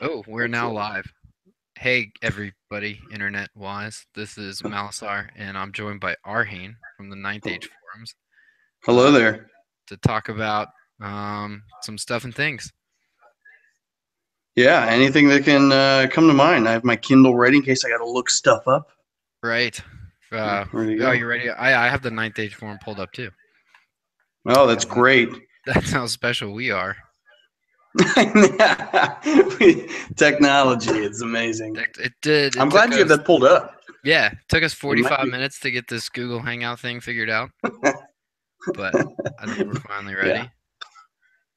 Oh, we're now live. Hey, everybody, internet-wise. This is Malossar, and I'm joined by Arhain from the Ninth Age forums Hello uh, there. to talk about some stuff and things. Yeah, anything that can come to mind. I have my Kindle ready in case I got to look stuff up. Right. Ready to Oh, go. you ready? I have the Ninth Age forum pulled up too. Oh, that's great. That's how special we are. Technology, it's amazing. It did. I'm It took glad you have us, that pulled up. yeah, it took us It might 45 be, minutes to get this Google Hangout thing figured out, but I think we're finally yeah, ready.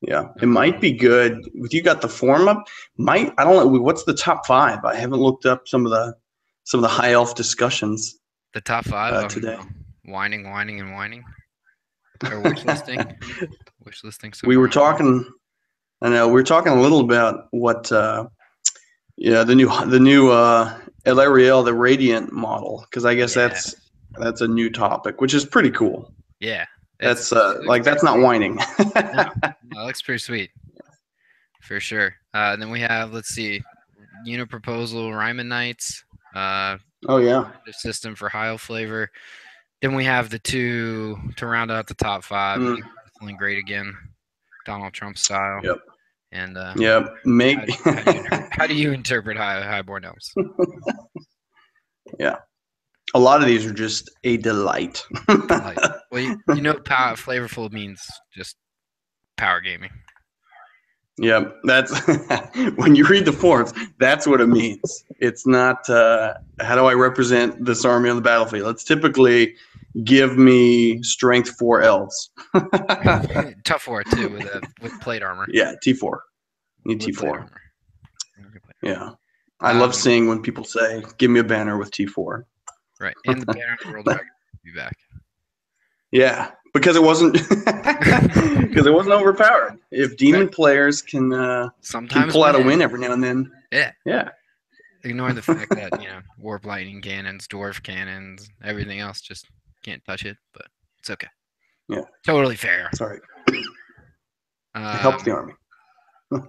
yeah. It might Um, be good. If you got the form up, I don't know. What's the top five? I haven't looked up some of the high elf discussions the top five. I don't today. know. Whining, whining, and whining. Or wish listing. Wish listing we somewhere were on there. talking. I know we were talking a little about what. Yeah, the new Elariel, the Radiant model, because I guess Yeah, that's a new topic, which is pretty cool. yeah. That's She looks like pretty that's not sweet. whining. No, no, it looks pretty sweet for sure. And then we have, let's see, unit proposal, Ryman Knights, uh, Oh yeah. the system for High flavor. Then we have the two to round out the top five. Mm, Feeling great again, Donald Trump style. yep. And Yep. how, Make. how do you interpret highborn elves? Yeah. A lot of these are just a delight. Delight. Well, you know, flavorful means just power gaming. Yep. That's when you read the forums. That's what it means. It's not how do I represent this army on the battlefield. It's typically give me strength 4 elves. Tough war too with plate armor. Yeah, T4. Need With plate T4. armor. Yeah. I love Um, seeing when people say, give me a banner with T4. right. And the Banner of the World Dragon will be back. Yeah, because it wasn't because it wasn't overpowered. If Right. demon players can Sometimes pull out a win. win every now and then, Yeah. yeah. Ignoring the fact that, warp lightning cannons, dwarf cannons, everything else just can't touch it, but it's okay. Yeah. Totally fair. Sorry. It helps the Um, army.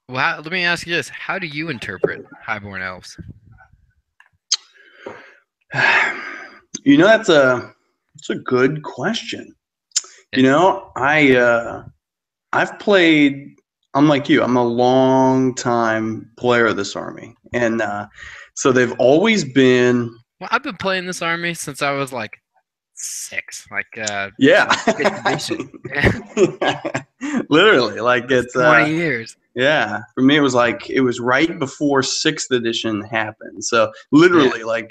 let me ask you this. How do you interpret highborn elves? That's a good question. Yeah. I've played. I'm like you. I'm a long time player of this army, and so they've always been. Well, I've been playing this army since I was like 6, like Yeah. 5th edition. Yeah. Literally, like That's it's 20 years. yeah. For me, it was right before 6th edition happened. So Yeah. literally,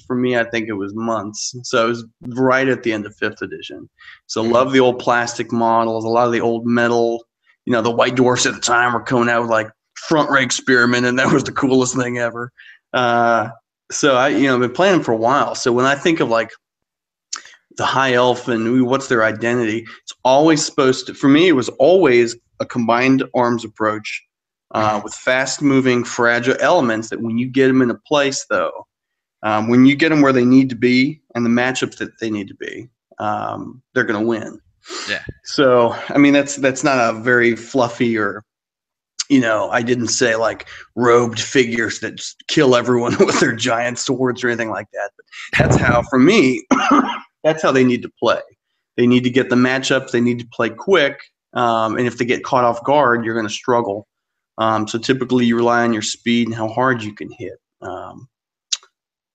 for me, I think it was months. So it was right at the end of 5th edition. So Mhm. love the old plastic models, a lot of the old metal. The white dwarfs at the time were coming out with like front rank spearmen, and that was the coolest thing ever. So I've been playing them for a while. So when I think of like the high elf and what's their identity, it's always supposed to, for me, it was always a combined arms approach Mhm. with fast moving fragile elements that when you get them into place though, when you get them where they need to be and the matchups that they need to be, they're going to win. Yeah. So I mean that's not a very fluffy or I didn't say like robed figures that just kill everyone with their giant swords or anything like that. But that's how, for me, that's how they need to play. They need to get the matchups. They need to play quick. And if they get caught off guard, you're going to struggle. So typically you rely on your speed and how hard you can hit.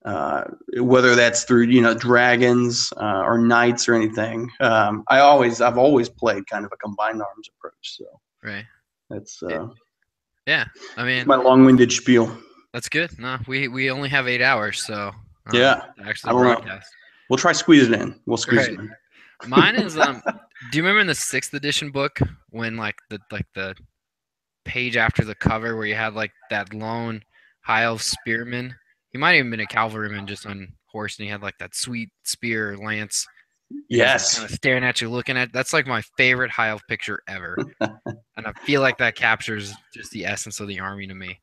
Uh, Whether that's through dragons or knights or anything. I've always played kind of a combined arms approach. So Right. that's Yeah. Yeah. I mean, my long-winded spiel. that's good. No, we only have 8 hours, so Yeah, to I actually don't know. broadcast. We'll try squeeze it in. We'll squeeze Right. it in. Mine is do you remember in the 6th edition book when the page after the cover where you had like that lone high elf spearman? He might have even been a cavalryman just on horse, and he had like that sweet spear or lance, and he's like kind Yes. of staring at you, looking at. That's like my favorite high elf picture ever, and I feel like that captures just the essence of the army to me.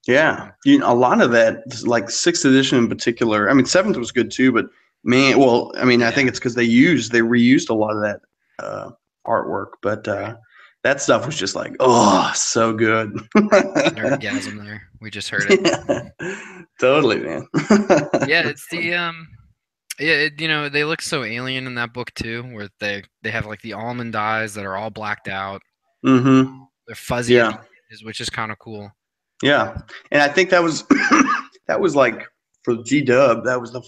Yeah. A lot of that, like 6th edition in particular. I mean, seventh was good too, but man, well, I mean, I Yeah. think it's because they reused a lot of that uh, artwork. But Right. that stuff was just like, oh, so good. Nerdgasm there. We just heard it. Yeah, totally, man. Yeah, it's the yeah, they look so alien in that book too, where they have like the almond eyes that are all blacked out. Mm-hmm. They're fuzzy at the Yeah, edges, which is kind of cool. yeah, and I think that was that was like for G Dub. That was the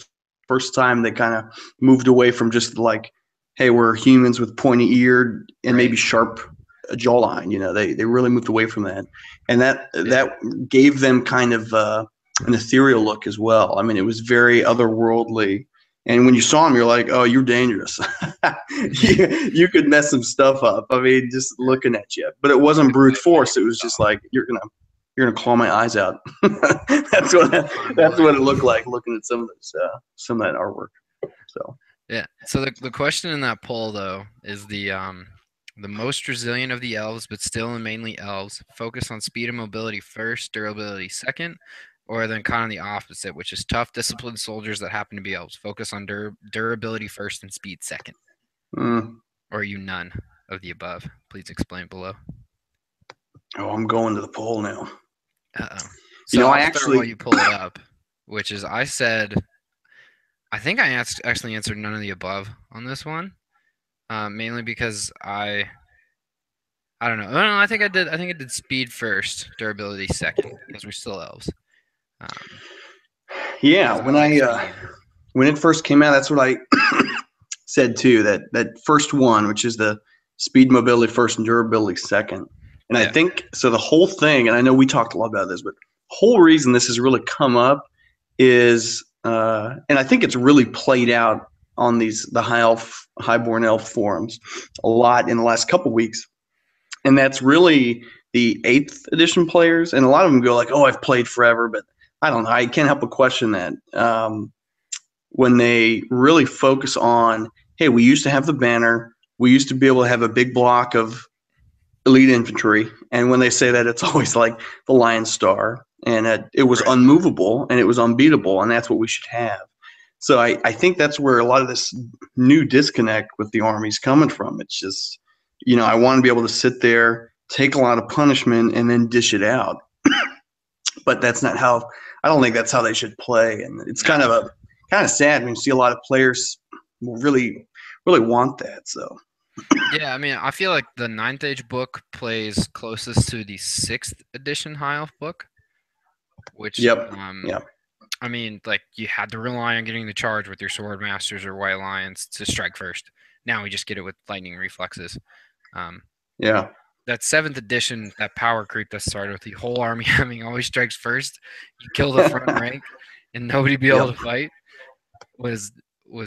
first time they kind of moved away from just like, hey, we're humans with pointy eared and Right. maybe sharp jawline. They really moved away from that, and that Yeah. that gave them kind of an ethereal look as well. I mean, it was very otherworldly. And when you saw him, you're like, "Oh, you're dangerous. you could mess some stuff up." I mean, just looking at you. But it wasn't brute force. It was just like you're gonna claw my eyes out. that's what that's what it looked like looking at some of that artwork. So Yeah. So the question in that poll though is the most resilient of the elves, but still mainly elves, focus on speed and mobility first, durability second, or then kind of the opposite, which is tough, disciplined soldiers that happen to be elves, focus on durability first and speed second. mm, Or are you none of the above? Please explain below. I'm going to the poll now. Uh-oh. So I I'll start while actually you pull it up, which is I said I think I actually answered none of the above on this one, mainly because I don't know. No, I think I did. I think I did speed first, durability second, because we're still elves. yeah Because I like speed. when it first came out, that's what I said too. That first one, which is the speed mobility first and durability second. And I Yeah. think so. The whole thing, and I know we talked a lot about this, but the whole reason this has really come up is, and I think it's really played out on the highborne elf forums a lot in the last couple weeks, and that's really the 8th edition players, and a lot of them go like, "Oh, I've played forever," but I don't know. I can't help but question that when they really focus on, hey, we used to have the banner, we used to be able to have a big block of elite infantry, and when they say that, it's always like the Lion Star, and it was Right. unmovable and it was unbeatable, and that's what we should have. So I think that's where a lot of this new disconnect with the army's coming from. It's just, I want to be able to sit there, take a lot of punishment, and then dish it out. But that's not how. I don't think that's how they should play, and it's kind of sad when you see a lot of players really really want that. So Yeah, I mean, I feel like the ninth age book plays closest to the 6th edition High Elf book, which, yep, yep, I mean, like you had to rely on getting the charge with your sword masters or white lions to strike first. Now we just get it with lightning reflexes. Um, yeah. that 7th edition, that power creep that started with the whole army having always strikes first, you kill the front rank, and nobody be able Yep. to fight was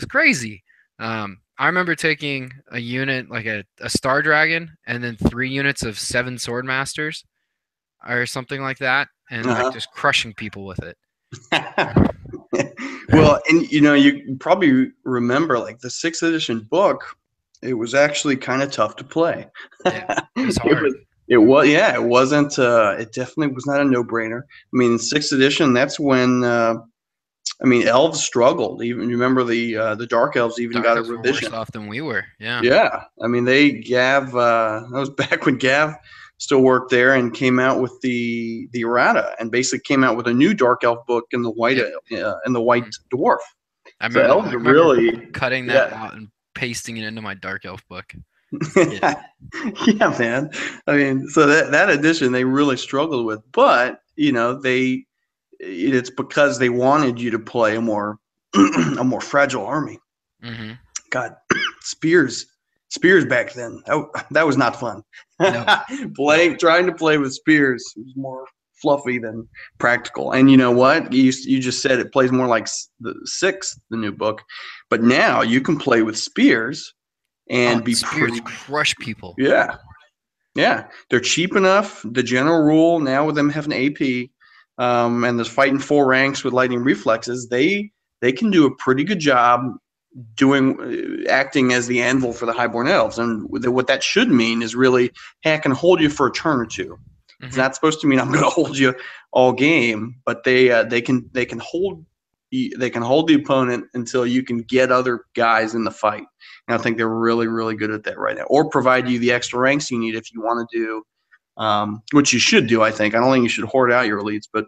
crazy. I remember taking a unit like a Star Dragon and then 3 units of 7 Sword Masters or something like that, and like Uh-huh. just crushing people with it. Well, and you probably remember like the 6th edition book. It was actually kind of tough to play. Yeah, it was It hard. was. It was. Yeah, it wasn't. It definitely was not a no-brainer. I mean, 6th edition. That's when. Elves struggled. Even remember the dark elves even Dark got a Elves were worse revision. off than we were. Yeah. Yeah, I mean they Gav. That was back when Gav still worked there and came out with the errata and basically came out with a new dark elf book in the white Yep. in the white Mhm. dwarf. I So remember. elves I are remember really, cutting that yeah. out and pasting it into my Dark Elf book as a kid. Yeah, man. I mean, so that edition they really struggled with, but it's because they wanted you to play a more a more fragile army. Hmm. God, spears, spears back then. That was not fun. No. Trying to play with spears was more fluffy than practical. And you know what? You just said it plays more like the 6th, the new book, but now you can play with spears Oh, and be spears pretty. crush people. Yeah, yeah. They're cheap enough. The general rule now with them having AP, and there's fighting 4 ranks with lightning reflexes, they can do a pretty good job acting as the anvil for the highborn elves. And what that should mean is really, hey, I can hold you for a turn or two. It's Hmm. not supposed to mean I'm going to hold you all game, but they can hold they can hold the opponent until you can get other guys in the fight. And I think they're really, really good at that right now. Or provide you the extra ranks you need if you want to do, which you should do, I think. I don't think you should hoard out your elites, but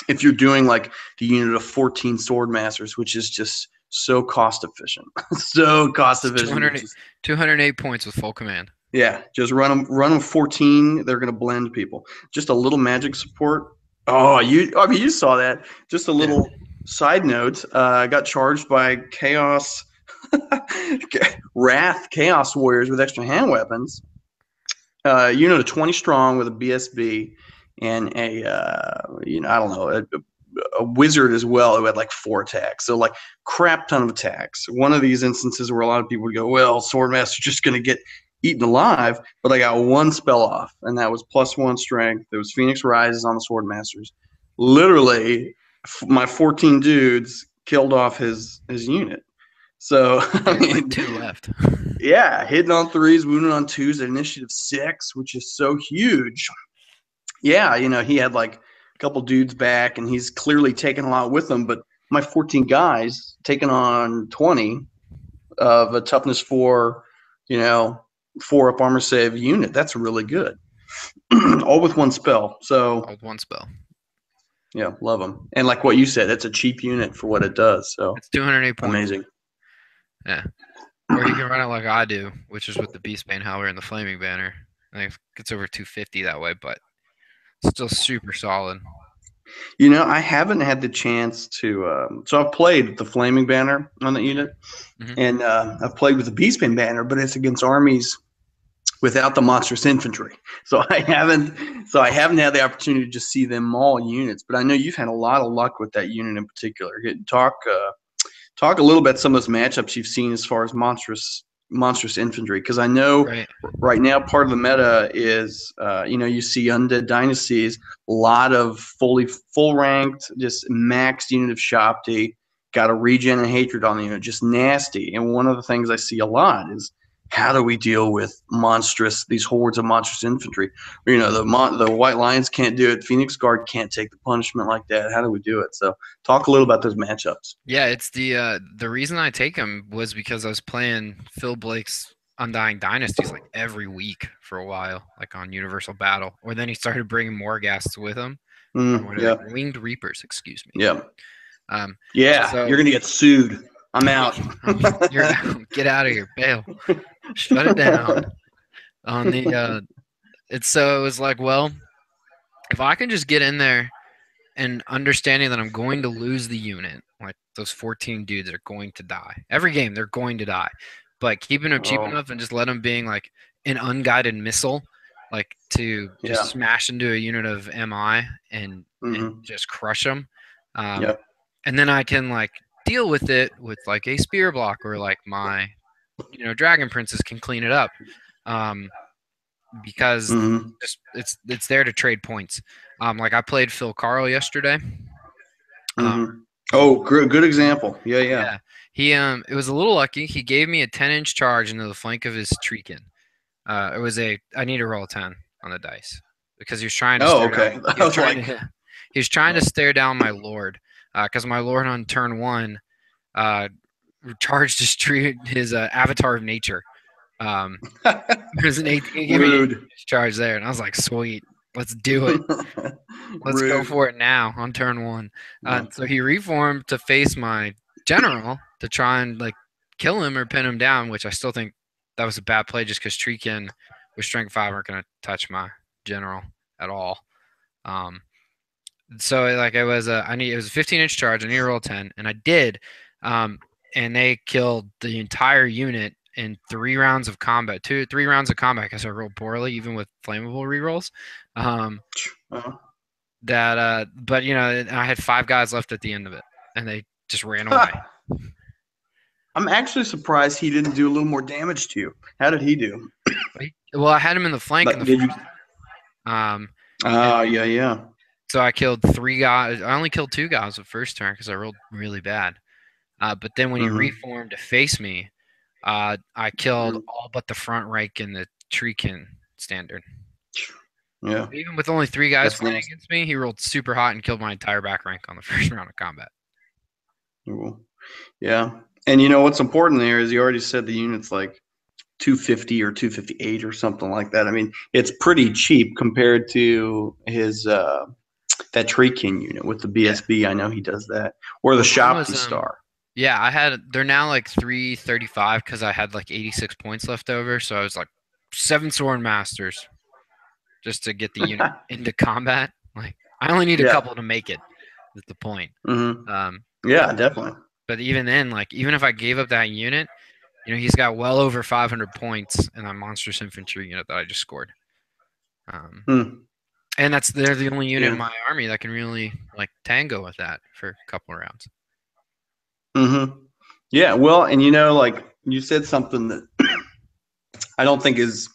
if you're doing like the unit of 14 sword masters, which is just so cost efficient, so cost It's efficient. 208 points with full command. Yeah, just run them 14. They're gonna blend people. Just a little magic support. I mean, you saw that. Just a Yeah. little side note. I got charged by Chaos, Wrath Chaos Warriors with extra hand weapons. Unit of 20 strong with a BSB and I don't know, a wizard as well who had like 4 attacks. So like crap ton of attacks. One of these instances where a lot of people would go, well, Swordmaster's just going to get eaten alive, but I got 1 spell off, and that was +1 strength. There was Phoenix Rises on the Swordmasters. Literally, my 14 dudes killed off his unit. So I There's like mean, 2 left. yeah, hitting on 3s, wounding on 2s at initiative 6, which is so huge. Yeah, he had like a couple dudes back, and he's clearly taken a lot with him. But my 14 guys taking on 20 of a toughness 4, 4 up armor save unit. That's really good. All with 1 spell. So All with 1 spell. yeah, love them. And like what you said, it's a cheap unit for what it does. So It's 208 points. amazing. Yeah. Or you can run it like I do, which is with the Beastbane Howler and the Flaming Banner. I think it gets over 250 that way, but still super solid. I haven't had the chance to. So I've played the Flaming Banner on the unit, and I've played with the Beastbane Banner, but it's against armies without the monstrous infantry. So I haven't had the opportunity to just see them all units. But I know you've had a lot of luck with that unit in particular. Talk a little bit some of those matchups you've seen as far as monstrous infantry, because I know right now part of the meta is you see Undead Dynasties, a lot of full ranked, just maxed unit of Shopti, got a regen and hatred on the unit, just nasty. And one of the things I see a lot is, how do we deal with these hordes of monstrous infantry? The White Lions can't do it. Phoenix Guard can't take the punishment like that. How do we do it? So talk a little about those matchups. Yeah, it's the reason I take him was because I was playing Phil Blake's Undying Dynasties like every week for a while, like on Universal Battle. Or then he started bringing more guests with him. Yeah. Winged Reapers, excuse me. Yeah. So, you're gonna get sued. I'm out. You're out. Get out of here, bail. Shut it down. On the it was like, well, if I can just get in there and understanding that I'm going to lose the unit, like those 14 dudes are going to die. Every game they're going to die. But keeping them cheap enough and just let them being like an unguided missile, like to just smash into a unit of MI and just crush them. And then I can like deal with it with like a spear block, or like my Dragon Princess can clean it up. Because it's there to trade points. Like I played Phil Carl yesterday. Good example. Yeah. He it was a little lucky. He gave me a 10-inch charge into the flank of his Treekin. I need to roll a 10 on the dice because he was trying to. He was trying to stare down my Lord, because my Lord on turn 1 charged his Avatar of Nature. There's an 8 charge there, and I was like, sweet, let's do it. Let's go for it now on turn 1. So he reformed to face my general to try and like kill him or pin him down, which I still think that was a bad play just because Treekin with strength 5 aren't going to touch my general at all. So like it was a 15-inch charge. I need to roll 10, and I did. And they killed the entire unit in 3 rounds of combat. 3 rounds of combat because I rolled poorly, even with flammable rerolls. But I had 5 guys left at the end of it, and they just ran away. I'm actually surprised he didn't do a little more damage to you. How did he do? Well, I had him in the flank. Yeah. So I killed 3 guys. I only killed 2 guys the first turn because I rolled really bad. But then when he reformed to face me, I killed all but the front rank and the Treekin standard. Yeah. Even with only 3 guys playing against me, he rolled super hot and killed my entire back rank on the first round of combat. Ooh. Yeah. And you know what's important there is you already said the unit's like 250 or 258 or something like that. I mean, it's pretty cheap compared to his that Tree King unit with the Yeah. BSB. I know he does that. Or the Well, mine was Shopke Star. yeah, they're now like 335 because I had like 86 points left over, so I was like seven Sword Masters just to get the unit into combat. Like I only need a Yeah. couple to make it. That's the point. Hmm. Um, Yeah, definitely. but even then, like even if I gave up that unit, he's got well over 500 points in that monstrous infantry unit that I just scored. Um, Hmm. and they're the only unit in Yeah. my army that can really like tango with that for a couple of rounds. Hmm. Yeah. Well, and you know, like you said something that I don't think is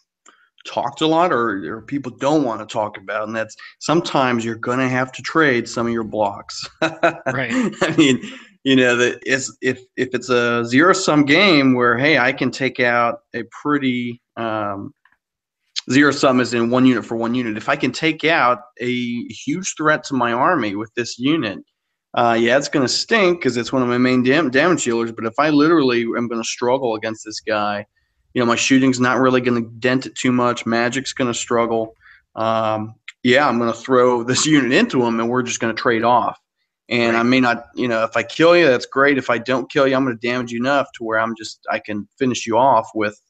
talked a lot or people don't want to talk about, and that's sometimes you're going to have to trade some of your blocks. Right. I mean, you know, that is if it's a zero sum game where hey, I can take out a pretty zero sum is in one unit for one unit. If I can take out a huge threat to my army with this unit, yeah, it's going to stink because it's one of my main damage dealers. But if I literally am going to struggle against this guy, you know, my shooting's not really going to dent it too much. Magic's going to struggle. Yeah, I'm going to throw this unit into him, and we're just going to trade off. And I Right. may not, you know, if I kill you, that's great. If I don't kill you, I'm going to damage you enough to where I can finish you off with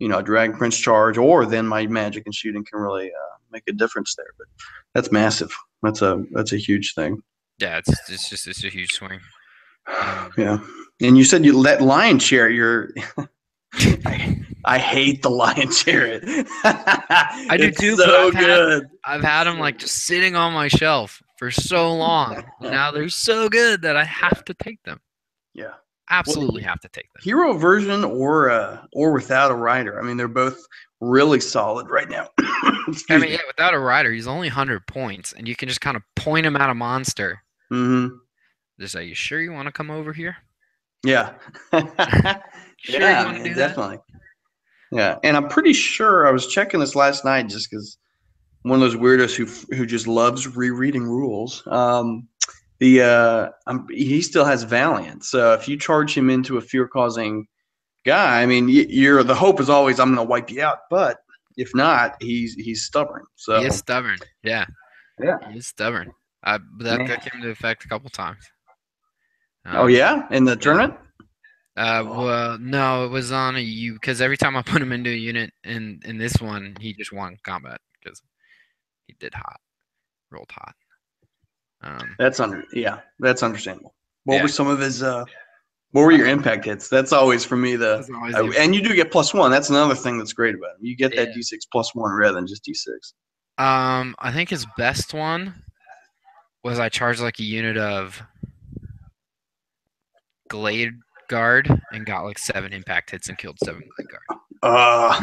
a Dragon Prince charge, or then my magic and shooting can really make a difference there. But that's massive. That's a huge thing. Yeah, it's a huge swing. Yeah. And you said you let lion chair. I hate the lion chair. I do It's too, but so good. I've had them like just sitting on my shelf for so long, and now they're so good that I have to take them. Yeah. Well, Absolutely have to take them. hero version or without a rider. I mean, they're both really solid right now. I Excuse mean, me. yeah, without a rider, he's only 100 points, and you can just kind of point him at a monster. Hmm. Just, are you sure you want to come over here? Yeah. Sure you Yeah, want to man, do that? definitely. Yeah, and I'm pretty sure I was checking this last night just because one of those weirdos who just loves rereading rules. He still has Valiant, so if you charge him into a fear causing guy, I mean, you're the hope is always I'm going to wipe you out, but if not, he's stubborn. He is So stubborn. Yeah, yeah, he is stubborn. That man. came into effect a couple times. Oh Um, yeah, in the yeah. tournament. Oh, Well, no, it was on a U because every time I put him into a unit in this one, he just won combat because he did hot, rolled hot. Um, that's understandable. What were yeah, some of his What were your impact hits? That's always for me that's always the and impact. you do get +1. That's another thing that's great about him. You get that Yeah. D6 +1 rather than just D6. I think his best one was I charged like a unit of Glade Guard and got like 7 impact hits and killed 7 Glade Ah,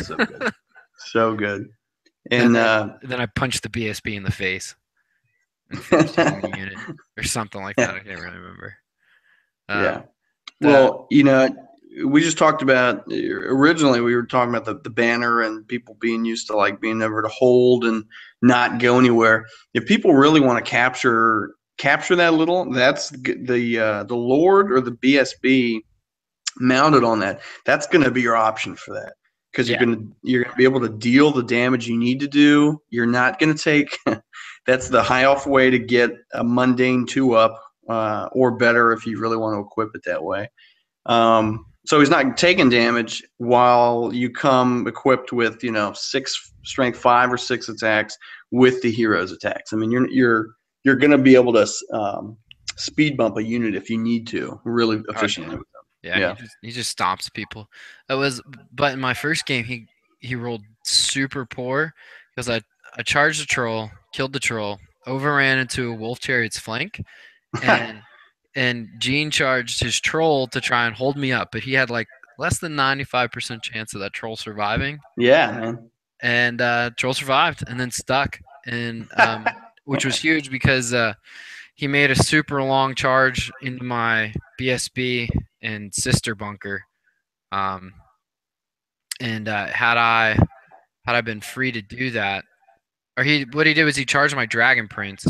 so Guard. good, so good. and And then I punched the BSB in the face and finished hitting the unit or something like that. I can't really remember. yeah. Um, the Well, you know, we just talked about originally we were talking about the banner and people being used to like being able to hold and not go anywhere. If people really want to capture that little, that's the Lord or the BSB mounted on that. That's going to be your option for that because yeah, you're going to be able to deal the damage you need to do. You're not going to take that's the high off way to get a mundane 2-up or better if you really want to equip it that way. So he's not taking damage while you come equipped with 6 strength 5 or 6 attacks with the hero's attacks. I mean you're going to be able to speed bump a unit if you need to really oh yeah, efficiently with them. yeah. Yeah. He just stops people. But in my first game, he rolled super poor because I charged the troll, killed the troll, overran into a wolf chariot's flank, and Gene charged his troll to try and hold me up, but he had like less than 95% chance of that troll surviving, Yeah, man. and troll survived and then stuck, and which was huge because he made a super long charge into my BSB and sister bunker, um, and had I been free to do that, or what he did was he charged my dragon prince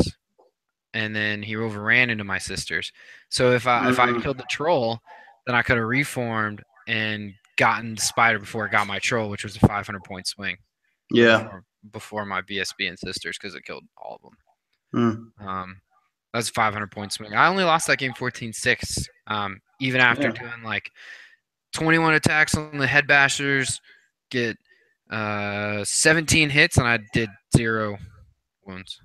and then he overran into my sisters. So if I had Mm, killed the troll, then I could have reformed and gotten the spider before it got my troll, which was a 500 point swing yeah. before my BSB and sisters because it killed all of Mm, them. That's a 500 point swing. I only lost that game 14-6. Even after yeah. doing like 21 attacks on the head bashers, get 17 hits, and I did 0 wounds.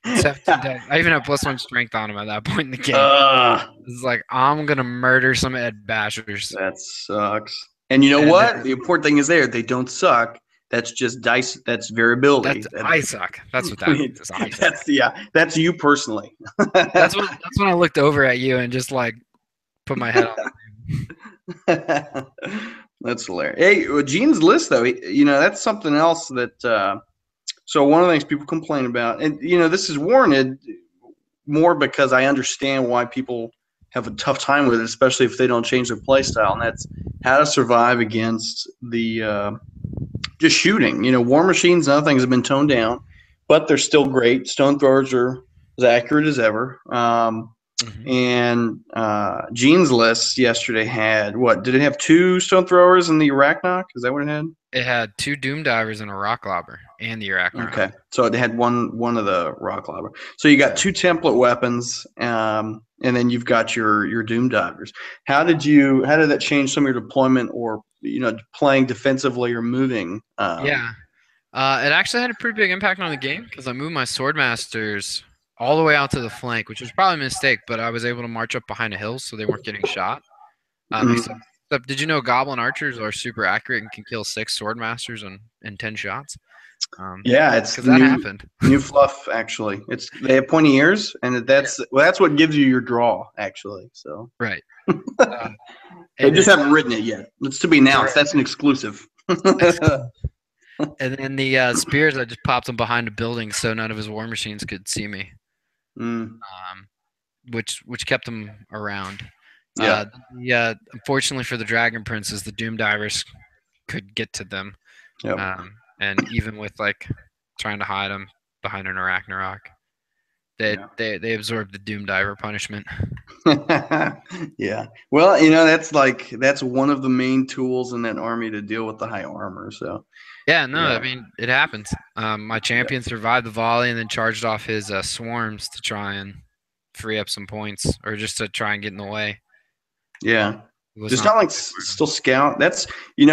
17 deaths. I even had +1 strength on him at that point in the game. uh, It's like I'm gonna murder some head bashers, that sucks. And you know and what? then The important thing is there. They don't suck. That's just dice. That's variability. that's I suck. That's what that means. Is I suck. That's yeah. That's you personally. That's when I looked over at you and just like put my head on. That's hilarious. Hey, Gene's list though, that's something else that. So one of the things people complain about, and this is warranted more because I understand why people have a tough time with it, especially if they don't change their play style, and that's how to survive against the just shooting. War machines and other things have been toned down, but they're still great. Stone throwers are as accurate as ever. Mhm. And Gene's list yesterday had what? Did it have two stone throwers in the Arachnok? Is that what it had? It had 2 Doom Divers and a Rock Lobber and the Arachnarok. Okay, so it had one of the rock lava. So you got Yeah. two template weapons, and then you've got your doom divers. How did that change some of your deployment, or playing defensively or moving? Yeah. It actually had a pretty big impact on the game because I moved my Swordmasters all the way out to the flank, which was probably a mistake, but I was able to march up behind a hill so they weren't getting shot. Mm, Except, did you know Goblin Archers are super accurate and can kill 6 Swordmasters in 10 shots? yeah, it's Because that happened. new fluff. Actually, they have pointy ears, and Yeah. that's what gives you your draw. Actually, so Right. Uh, they and just then haven't written it yet. It's to be announced. right. That's an exclusive. And then the spears, I just popped them behind a building so none of his war machines could see me, Mm, um, which kept them around. yeah, Unfortunately for the Dragon Princes, the Doom Divers could get to them, yep. and even with like trying to hide them behind an Arachnarok, Yeah. they absorbed the Doom Diver punishment. Yeah. Well, that's one of the main tools in that army to deal with the high armor. So, Yeah, no, I yeah. mean it happens. My Yeah. champion survived the volley and then charged off his swarms to try and free up some points, or just to try and get in the way. Yeah. It was Just not not like very smart of him. still scout.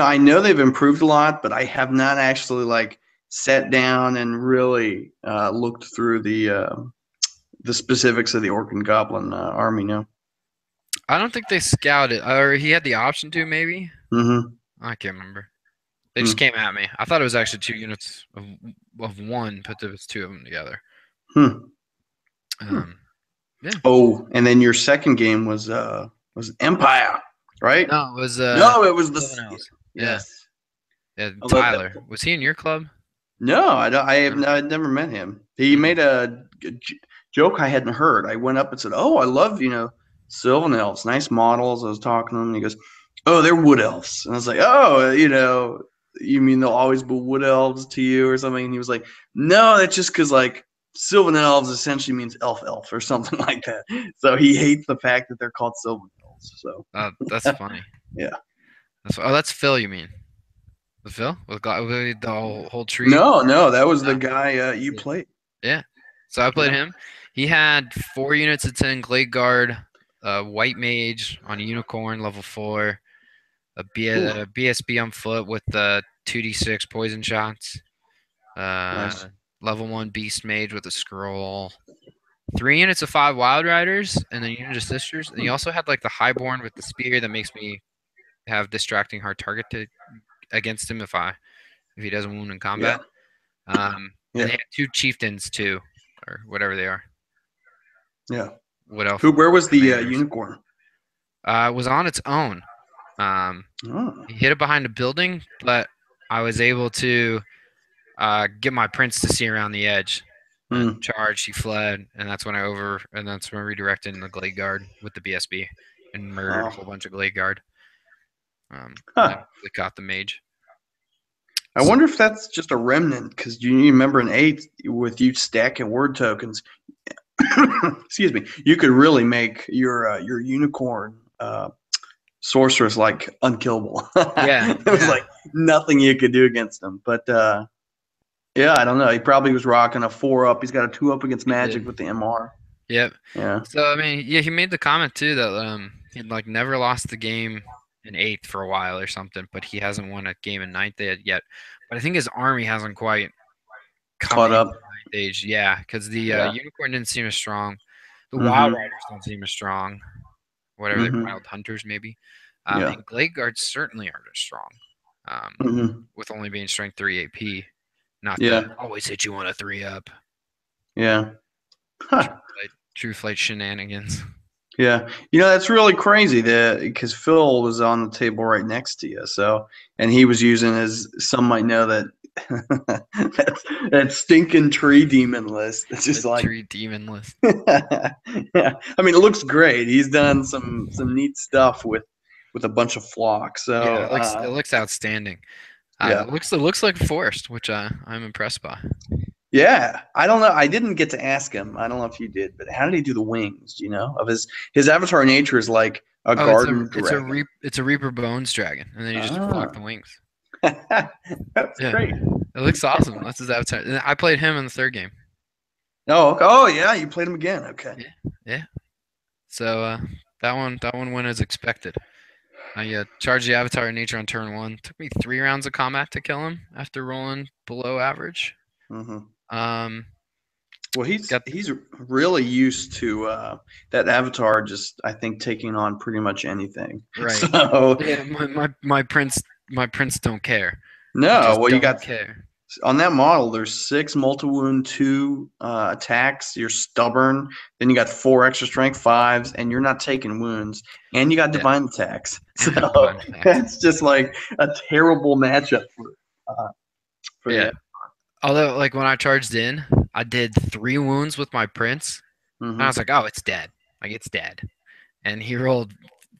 I know they've improved a lot, but I have not actually like sat down and really looked through the specifics of the Orc and Goblin army now. I don't think they scouted, or he had the option to maybe. Mm-hmm. I can't remember. They just Hmm. came at me. I thought it was actually 2 units of one, but there was 2 of them together. Hmm. Hmm. Um, yeah. Oh, and then your second game was Empire, right? No, it was No, it was someone else. Yeah, yes. yeah. Although Tyler, was he in your club? no, I don't. No. I'd never met him. He Mm. made a joke I hadn't heard. I went up and said, "Oh, I love Sylvan elves, nice models." I was talking to him, and he goes, "Oh, they're wood elves," and I was like, "Oh, you mean they'll always be wood elves to you or something?" And he was like, "No, that's just because like Sylvan elves essentially means elf or something like that. So he hates the fact that they're called Sylvan elves." So That's funny. yeah. That's Phil. You mean the Phil with the whole tree? No, no, that was the Oh, guy you yeah. played. Yeah. So I played Yeah. him. He had 4 units of 10 Glade Guard, White Mage on a Unicorn level 4, Ooh, a BSB on foot with 2d6 poison shots, nice. level 1 Beast Mage with a scroll, 3 units of 5 Wild Riders, and then a unit of Sisters. And he Hmm. also had like the Highborne with the spear that makes me have distracting hard target against him if he doesn't wound in Yeah. combat. And Yeah. they had 2 Chieftains too, or whatever they are. Yeah. What else? Where was the Commanders. unicorn? It was on its own. Um, Oh. he hit it behind a building, but I was able to get my prince to see around the edge and Hmm. charge. He fled, and that's when I redirected in the Glade Guard with the BSB and murdered a Oh. whole bunch of Glade Guard. And then Huh. they caught the mage. I So wonder if that's just a remnant because you remember in eight with you stacking word tokens. excuse me, you could really make your unicorn sorceress like unkillable. Yeah, It was yeah, like nothing you could do against him. But yeah, I don't know. He probably was rocking a 4-up. He's got a 2-up against he Magic did. with the MR. Yep. Yeah. So I mean, yeah, he made the comment too that he'd like never lost the game in eighth for a while or something, but he hasn't won a game in ninth yet. But I think his army hasn't quite come Caught into up. ninth age. Yeah, because the Yeah. unicorn didn't seem as strong. The wild Mm-hmm. riders don't seem as strong. Whatever they're Mm-hmm. wild hunters maybe. Yeah. And glade guards certainly aren't as strong. Mm-hmm. With only being strength 3 AP, not the Yeah. always hit you on a 3-up. Yeah. Huh. True flight shenanigans. Yeah, that's really crazy that because Phil was on the table right next to you, so and he was using his some might know that that stinking tree demon list. It's The just like tree demon list. yeah. I mean, it looks great. He's done some neat stuff with a bunch of flocks. So Yeah, it looks outstanding. yeah, It looks like a forest, which I'm impressed by. yeah. I don't know. I didn't get to ask him. I don't know if you did, but how did he do the wings? Do you know of his avatar nature is like a Oh, it's a garden it's a dragon. Reaper Bones dragon, and then you just Ah, flock the wings. that's Yeah, great. it looks awesome. That's his avatar. And I played him in the third game. Oh, yeah, you played him again. Okay. Yeah, yeah. So that one went as expected. I charged the avatar in nature on turn one. Took me 3 rounds of combat to kill him after rolling below average. Hmm. Um, Well, he's got he's really used to that avatar. Just I think taking on pretty much anything. right. So Yeah, my prince don't care. He no, just well, you don't got care. on that model. There's 6 multi-wound, 2 attacks. You're stubborn. Then you got 4 extra strength, 5s, and you're not taking wounds. And you got Yeah, divine attacks. and So divine attacks. that's just like a terrible matchup for Yeah. the. Although, like when I charged in, I did 3 wounds with my prince, and I was Hmm. like, "Oh, it's dead. Like it's dead." And he rolled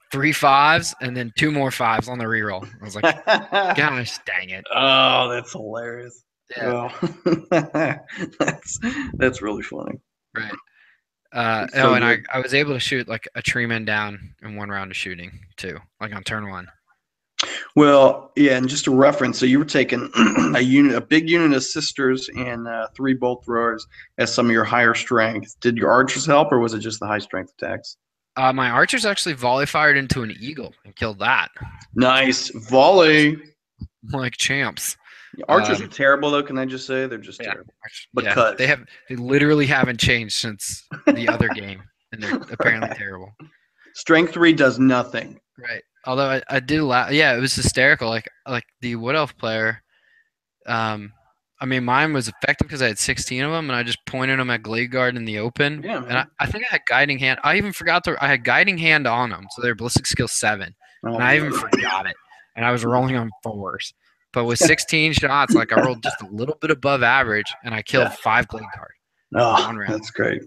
3 5s and then 2 more 5s on the reroll. I was like, "Gosh, dang it!" Oh, that's hilarious. Yeah, Oh, that's that's really funny. right. It's Oh, so and I, good. I was able to shoot like a tree man down in 1 round of shooting too, like on turn one. Well, yeah, and just a reference. So you were taking a big unit of sisters, and 3 bolt throwers as some of your higher strength. Did your archers help, or was it just the high strength attacks? My archers actually volley fired into an eagle and killed that, Nice volley. like champs. Archers are Um, terrible, though. Can I just say they're just yeah, terrible yeah, because they literally haven't changed since the other game, and they're apparently terrible. strength 3 does nothing. Right. Although I did laugh. Yeah, it was hysterical. Like the Wood Elf player. Um, I mean, mine was effective because I had 16 of them, and I just pointed them at Glade Guard in the open. Yeah, And I, man. I think I had Guiding Hand. I even forgot I had Guiding Hand on them, so they're Ballistic Skill 7, Oh and I even no. forgot it. And I was rolling on 4s. But with 16 shots, like I rolled just a little bit above average, and I killed Yeah. 5 Glade Guard in Oh, 1 round. that's great.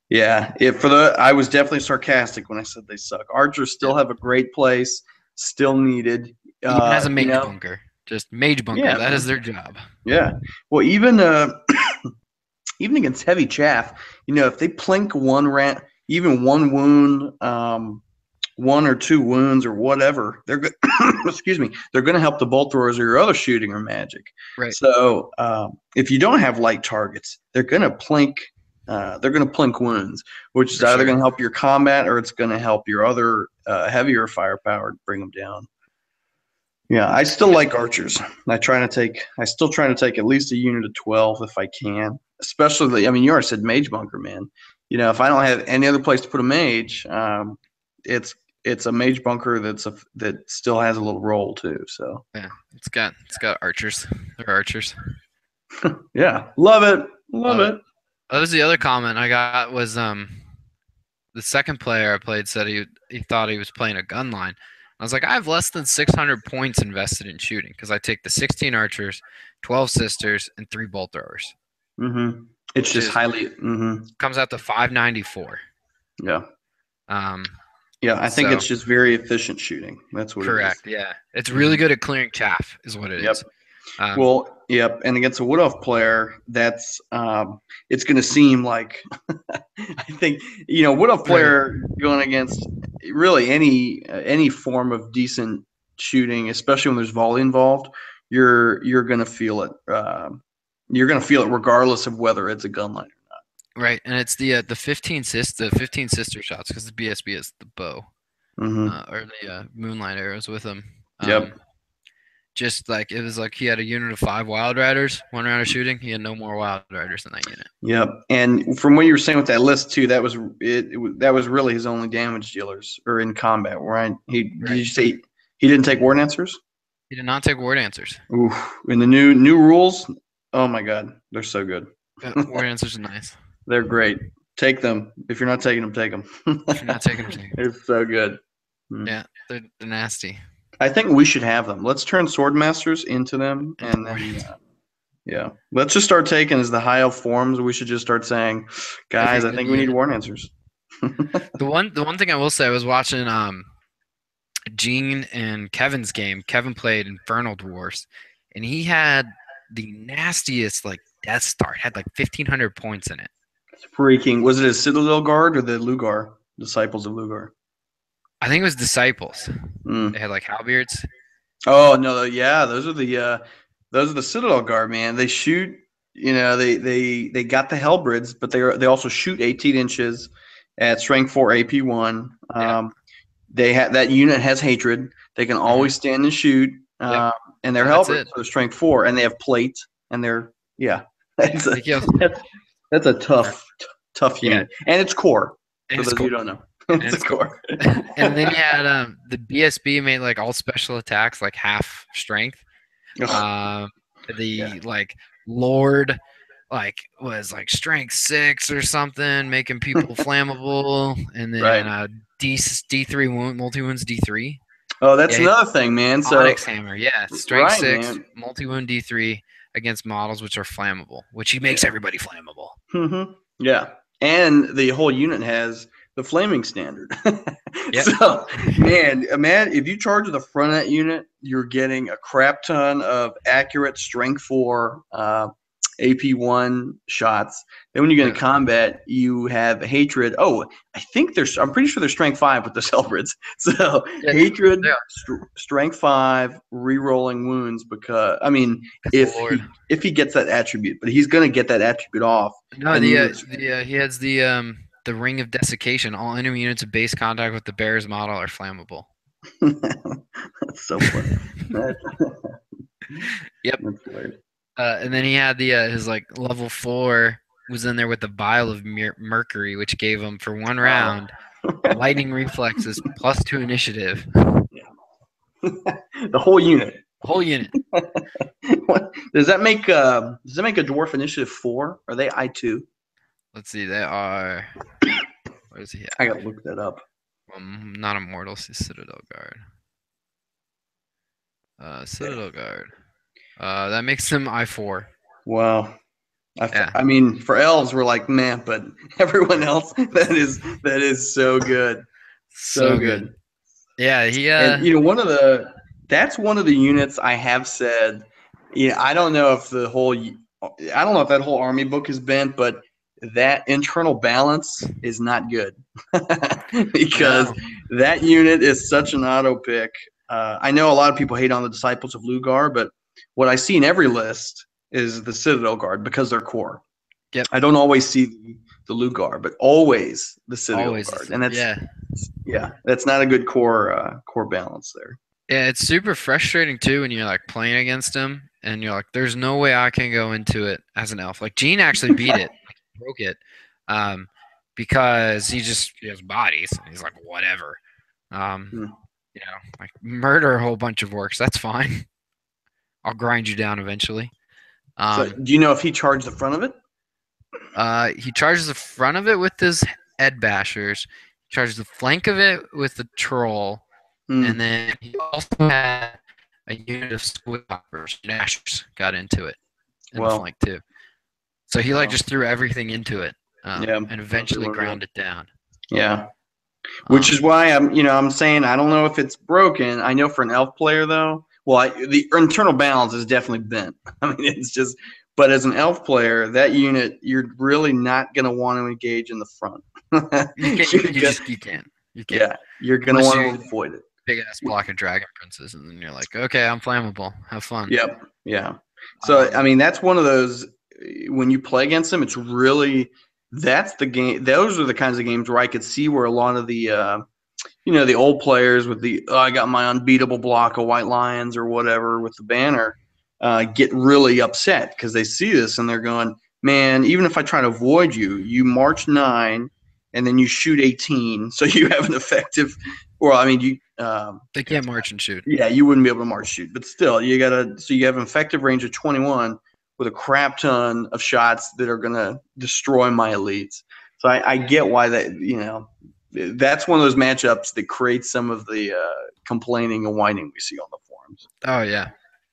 Yeah, I was definitely sarcastic when I said they suck. Archers Yeah. still have a great place, still needed. Even as a Mage Bunker, just Mage Bunker. Yeah, That is man. their job. Yeah. Well, even even against heavy chaff, if they plink one rat, even one wound, 1 or 2 wounds or whatever, they're good. Excuse me, they're going to help the bolt throwers or your other shooting or magic. Right. So if you don't have light targets, they're going to plink. They're going to plink wounds, which is For either sure. going to help your combat or it's going to help your other heavier firepower to bring them down. Yeah, I still like archers. I still try to take at least a unit of 12 if I can. Especially, I mean, you already said mage bunker, man. If I don't have any other place to put a mage, it's a mage bunker that still has a little roll too. So Yeah, it's got archers. They're archers. yeah, love it, love Love it. it. That was the other comment I got was the second player I played said he thought he was playing a gun line. I was like, I have less than 600 points invested in shooting because I take the 16 archers, 12 sisters, and 3 bolt throwers, Mm-hmm. It's which just is highly. Mm-hmm. comes out to 594. Yeah, Um, yeah. I think so it's just very efficient shooting. That's what it is. correct, yeah, it's really Mhm. good at clearing chaff, is what it Yep. is. Well, Yep, and against a wood elf player, that's it's going to seem like I think wood elf Right. player going against really any form of decent shooting, especially when there's volley involved, you're going to feel it. You're going to feel it regardless of whether it's a gun line. Right, and it's the 15 sister shots because the BSB is the bow, Mm-hmm. or the moonlight arrows with him. Yep. Just like it was like he had a unit of 5 wild riders, 1 round of shooting. He had no more wild riders in that unit. Yep. And from what you were saying with that list too, that was that was really his only damage dealers or in combat, right? Did Right. you say he didn't take war dancers? He did not take ward answers. Oof. In the new rules, oh my god, they're so good. Ward answers are nice. They're great. Take them. If you're not taking them, take them. If you're not taking them, take them. They're so good. Yeah, they're nasty. I think we should have them. Let's turn sword masters into them, and Ward then answers. yeah, let's just start taking as the high elf forms. We should just start saying, guys, Every I good think we need unit. war answers. The one thing I will say, I was watching Gene and Kevin's game. Kevin played Infernal Dwarfs, and he had the nastiest like Death Star. It had like 1,500 points in it. Freaking, was it a Citadel Guard or the Lugar disciples of Lugar? I think it was Disciples. Mm. They had like halberds. Oh no, yeah, those are the Citadel Guard, man. They shoot, they got the Hellbrids, but they also shoot 18 inches at strength 4 AP1. Yeah. They have that unit has hatred. They can always stand and shoot. Yep. And they're That's Hellbrids, it. so they're strength 4, and they have plate, and they're That's They kill. that's a tough Yeah, unit, and it's core. and For it's those cool. who don't know, And it's a it's cool. core. And then you had the BSB made like all special attacks like half strength. Ugh, The yeah. like Lord like was like strength 6 or something, making people flammable. And then Right. D3 wound multi wounds D3. Oh, that's Yeah, another thing, man. So Onyx Hammer. Yeah, strength right, 6 man. multi wound D3 against models which are flammable, which he makes Yeah. everybody flammable. Yeah, and the whole unit has the flaming standard. Yep. So, man, if you charge the front of that unit, you're getting a crap ton of accurate strength 4 AP1 shots. Then when you get into combat, you have hatred. Oh, I'm pretty sure they're strength 5 with the Celebrids. So Yeah, hatred, they are. strength 5, re-rolling wounds. Because The Lord. if he gets that attribute, but he's going to get that attribute off. No, and he has the ring of desiccation. All enemy units of base contact with the bear's model are flammable. That's so funny. Yep. That's weird. And then he had his like level 4 was in there with the vial of mercury, which gave him for 1 round lightning reflexes +2 initiative. The whole unit. Whole unit. Does that make a dwarf initiative 4? Are they I2? Let's see. They are. What is he at? I gotta look that up. Not immortal. Citadel Guard. Citadel Guard. That makes him I4. Wow. Yeah. I mean, for elves, we're like, man, but everyone else, that is so good. So good. Yeah, he And that's one of the units I have said, I don't know if that whole army book is bent, but that internal balance is not good because that unit is such an auto pick. I know a lot of people hate on the Disciples of Lugar, but what I see in every list is the Citadel Guard because they're core. Yep. I don't always see the Lugar, but always the Citadel Guard, and that's not a good core balance there. Yeah, it's super frustrating too when you're like playing against him and you're like, "There's no way I can go into it as an elf." Like Gene actually beat it, broke it, because he has bodies and he's like, "Whatever." Like murder a whole bunch of orcs. That's fine. I'll grind you down eventually. So, do you know if he charged the front of it? He charges the front of it with his head bashers. He charges the flank of it with the troll, and then he also had a unit of squid hoppers. Nashers got into it in the flank too. So he just threw everything into it, and eventually ground it down. Yeah. Which is why I'm saying I don't know if it's broken. I know for an elf player though, Well, the internal balance is definitely bent. I mean, it's just. But as an elf player, that unit you're really not going to want to engage in the front. You can't. You can't. You can't Yeah, you're going to unless want you to avoid it. big ass block of dragon princes, and then you're like, okay, I'm flammable. Have fun. Yep. Yeah. So I Um, mean, that's one of those when you play against them, it's really that's the game. Those are the kinds of games where I could see where a lot of the the old players with the I got my unbeatable block of white lions or whatever with the banner get really upset because they see this and they're going, man, even if I try to avoid you, you march 9 and then you shoot 18, so you have an effective. Well, I mean, they can't march and shoot. yeah, you wouldn't be able to march shoot, but still, you have an effective range of 21 with a crap ton of shots that are gonna destroy my elites. So I get why that's one of those matchups that creates some of the complaining and whining we see on the forums. Oh yeah,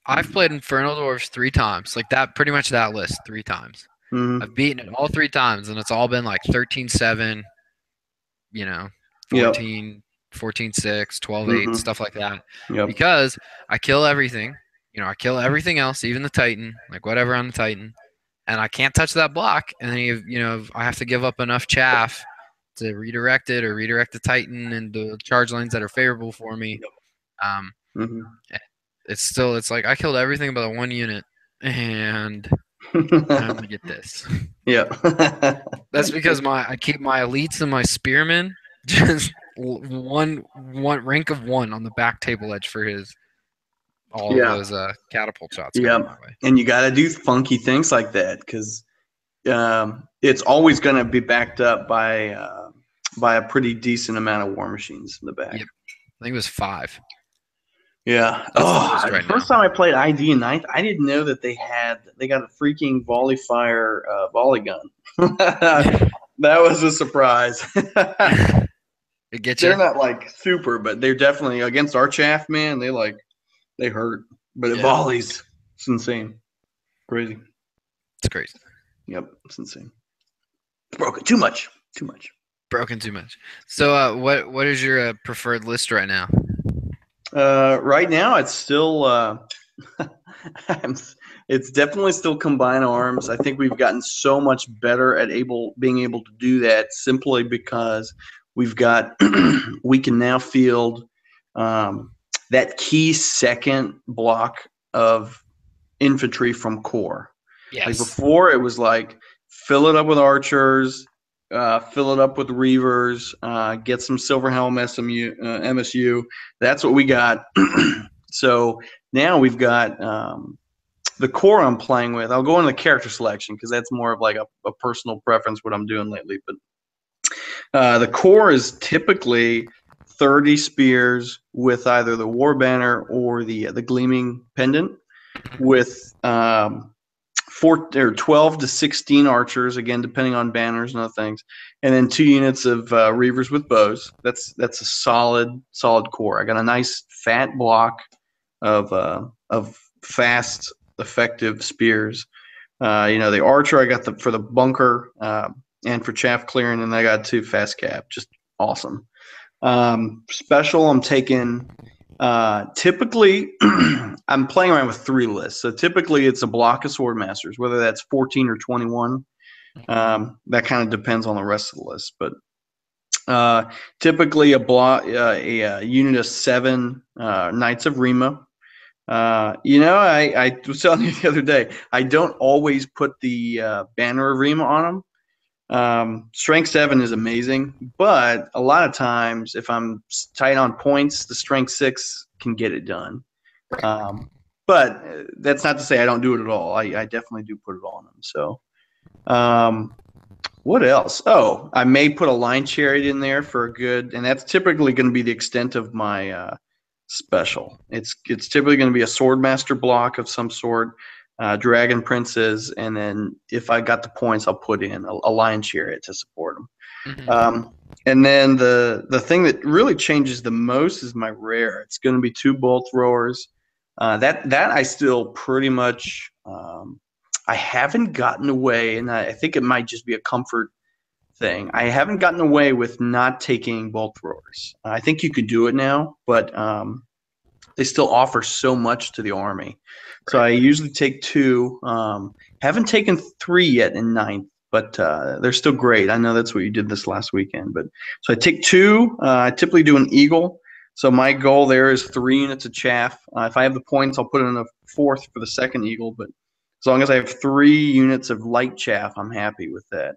I've played Infernal Dwarfs 3 times, like that, pretty much that list 3 times. I've Mm-hmm. beaten it all 3 times, and it's all been like 13-7, you know, Yep. 14, 14-6, 12-8, Mm-hmm. stuff like that. Yep. Because I kill everything. I kill everything else, even the Titan, like whatever on the Titan, and I can't touch that block. And then I have to give up enough chaff to redirect it or redirect the Titan into charge lanes that are favorable for me. Um, Mm-hmm. it's like I killed everything but the one unit, and I only get this. Yep. That's because I keep my elites and my spearmen just one rank of 1 on the back table edge for all of Yeah. those catapult shots coming my Yep. way. And you got to do funky things like that because it's always going to be backed up by a pretty decent amount of war machines in the back. Yep, I think it was 5. Yeah. That's the most The right now. first time I played ID in Ninth, I didn't know that they got a freaking volley fire volley gun. That was a surprise. It gets you. They're not like super, but they're definitely against our chaff, man. They hurt, but it Yeah, volleys. It's insane, crazy. it's crazy. Yep, it's insane. It's broken too much, too much. Broken too much. So, what is your preferred list right now? Right now, it's still it's definitely still combined arms. I think we've gotten so much better at being able to do that simply because we've got we can now field that key second block of infantry from core. Like Yes. before, it was like fill it up with archers, fill it up with reavers, get some silver helm MSU. That's what we got. So now we've got the core I'm playing with. I'll go into the character selection because that's more of like a personal preference what I'm doing lately. But the core is typically 30 spears with either the war banner or the gleaming pendant with 12 to 16 archers, again depending on banners and other things, and then 2 units of reavers with bows. That's a solid core. I got a nice fat block of fast, effective spears. The archer I got for the bunker and for chaff clearing, and I got 2 fast cap. Just awesome. Special, I'm taking. Typically, I'm playing around with 3 lists. So typically, it's a block of swordmasters, whether that's 14 or 21. That kind of depends on the rest of the list, but typically a unit of 7 Knights of Rima. I was telling you the other day, I don't always put the banner of Rima on them. Strength 7 is amazing, but a lot of times if I'm tight on points, the strength 6 can get it done. But that's not to say I don't do it at all. I definitely do put it on them. So, what else? Oh, I may put a line chariot in there for a good, and that's typically going to be the extent of my special. It's typically going to be a swordmaster block of some sort. Dragon princes, and then if I got the points, I'll put in a lion chariot to support them. Mm-hmm. And then the thing that really changes the most is my rare. It's going to be 2 bolt throwers. That I still pretty much I haven't gotten away, and I think it might just be a comfort thing. I haven't gotten away with not taking bolt throwers. I think you could do it now, but they still offer so much to the Army. So Right. I usually take two. Haven't taken three yet in ninth, but they're still great. I know that's what you did this last weekend. But so I take two. I typically do an eagle. So my goal there is 3 units of chaff. If I have the points, I'll put in a fourth for the second eagle. But as long as I have 3 units of light chaff, I'm happy with that.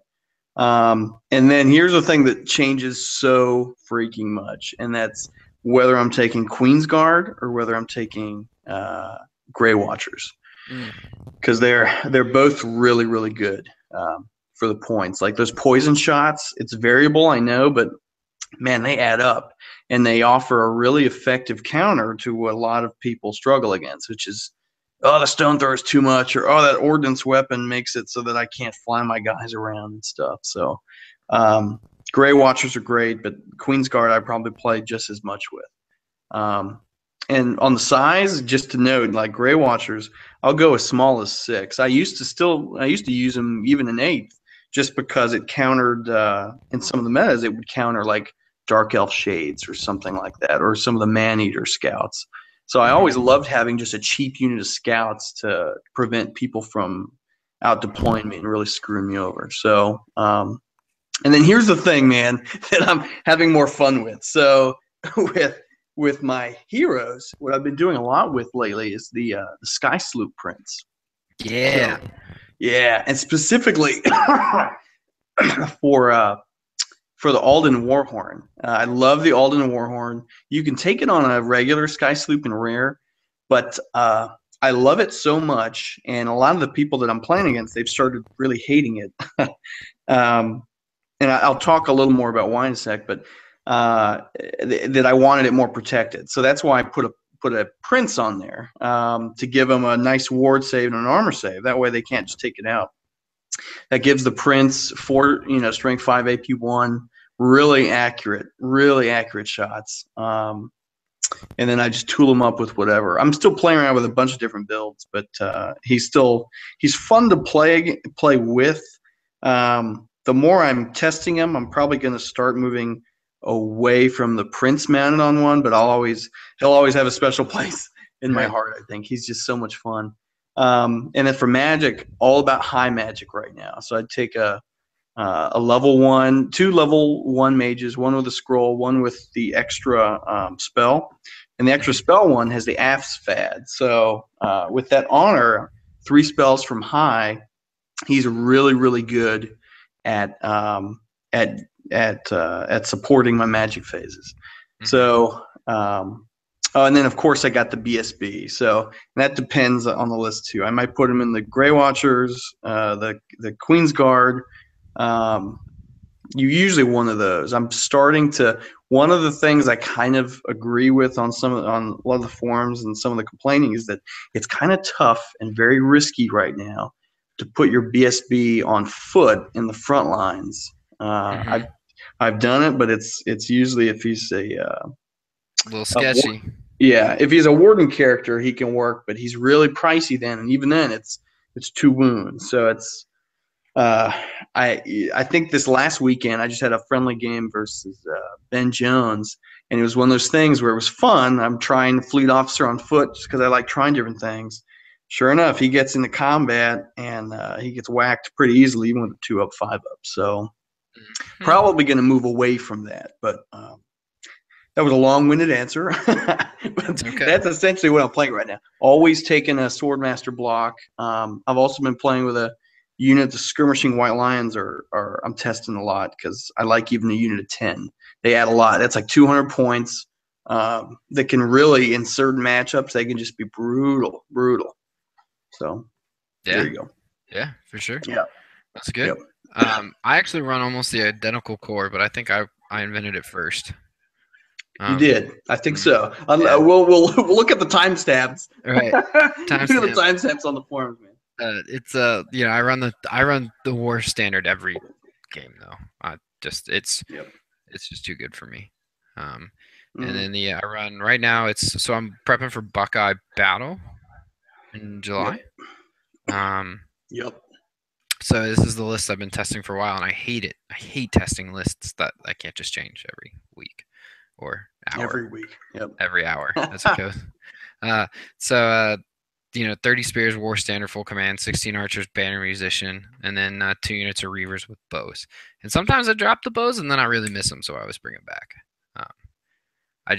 And then here's the thing that changes so freaking much, and that's whether I'm taking Queen's Guard or whether I'm taking Grey Watchers, Mm. because they're both really really good for the points. Like those poison shots, it's variable, I know, but man, they add up, and they offer a really effective counter to what a lot of people struggle against, which is, oh, the stone throw is too much, or oh, that ordnance weapon makes it so that I can't fly my guys around and stuff. So, Gray Watchers are great, but Queen's Guard I probably play just as much with. Um, and on the size, just to note, like Gray Watchers, I'll go as small as 6. I used to use them even in 8th, just because it countered in some of the metas. It would counter like Dark Elf Shades or something like that, or some of the Man Eater scouts. So I always loved having just a cheap unit of scouts to prevent people from out deploying me and really screwing me over. So, and then here's the thing, man, that I'm having more fun with. So with with my heroes, what I've been doing a lot with lately is the Sky Sloop Prince. Yeah. So yeah, and specifically for for the Alden Warhorn. I love the Alden Warhorn. You can take it on a regular Sky Sloop and rare, but I love it so much, and a lot of the people that I'm playing against, they've started really hating it. um, and I'll talk a little more about why in a sec, but that I wanted it more protected. So that's why I put a prince on there to give them a nice ward save and an armor save. That way they can't just take it out. That gives the prince 4, strength 5, AP 1, really accurate shots. And then I just tool him up with whatever. I'm still playing around with a bunch of different builds, but he's fun to play with. The more I'm testing him, I'm probably going to start moving away from the prince mounted on one, but he'll always have a special place in my Right. heart. I think he's just so much fun. And then for magic, all about high magic right now. So I'd take a level 1, 2 level 1 mages, one with a scroll, one with the extra spell. And the extra spell one has the AFS fad. So with that honor, 3 spells from high, he's really, really good at supporting my magic phases. Mm-hmm. So oh, and then of course I got the BSB. So that depends on the list too. I might put him in the Grey Watchers, the Queen's Guard. You usually one of those. I'm starting to. One of the things I kind of agree with on on a lot of the forums and some of the complaining is that it's kind of tough and very risky right now to put your BSB on foot in the front lines. Mm-hmm. I've done it, but it's usually if he's A little a sketchy. yeah, if he's a warden character, he can work, but he's really pricey then, and even then, it's 2 wounds. So it's uh, I think this last weekend I just had a friendly game versus Ben Jones, and it was one of those things where it was fun. I'm trying fleet officer on foot just because I like trying different things. Sure enough, he gets into combat and he gets whacked pretty easily, even with a 2 up, 5 up. So Mm-hmm. probably going to move away from that, but. That was a long-winded answer, but Okay. that's essentially what I'm playing right now. Always taking a Swordmaster block. I've also been playing with a unit. The Skirmishing White Lions are I'm testing a lot because I like even a unit of 10. They add a lot. That's like 200 points. That can really, in certain matchups, they can just be brutal. So Yeah. there you go. Yeah, for sure. Yeah. That's good. Yep. I actually run almost the identical core, but I think I invented it first. You did. I think so. Yeah. We'll look at the timestamps. Right. Look at the Timestamp. timestamps on the forums, man. It's I run the war standard every game though. I just Yep. it's just too good for me. And Mhm. then I run right now. I'm prepping for Buckeye Battle in July. Yep. So this is the list I've been testing for a while, and I hate it. I hate testing lists that I can't just change every week. or hour Every week. Yep. every hour as it goes. Uh, so 30 spears, war standard, full command, 16 archers, banner musician, and then 2 units of reavers with bows. And sometimes I drop the bows and then I really miss them, so I always bring them back. Um, I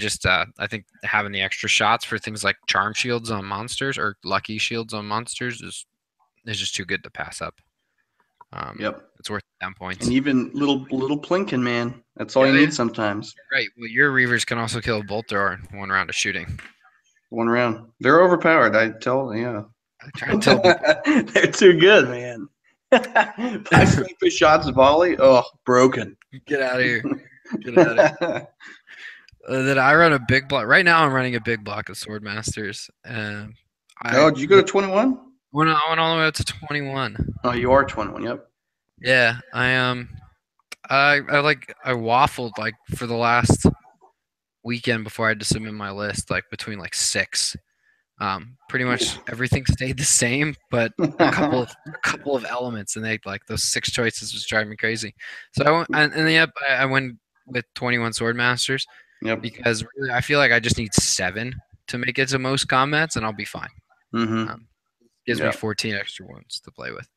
think having the extra shots for things like charm shields on monsters or lucky shields on monsters is just too good to pass up. Yep. It's worth 10 points. And even little plinking, man. That's all you need sometimes. Right. Well, your reavers can also kill a bolt thrower in 1 round of shooting. One round. They're overpowered. Yeah. I try to tell people. They're too good, man. 5 strength shots volley. Oh, broken. Get out of here. Get out of here. Then I run a big block. Right now, I'm running a big block of Swordmasters. Did you go to 21? I went all the way up to 21. Oh, you are 21. Yep. Yeah, I waffled like for the last weekend before I had to submit my list, like between like 6. Pretty much everything stayed the same, but a couple of elements, and they like those 6 choices was driving me crazy. So I went, and yep, I went with 21 Swordmasters. Yep. Because really, I feel like I just need 7 to make it to most combats, and I'll be fine. Mm-hmm. Gives me 14 extra wounds to play with.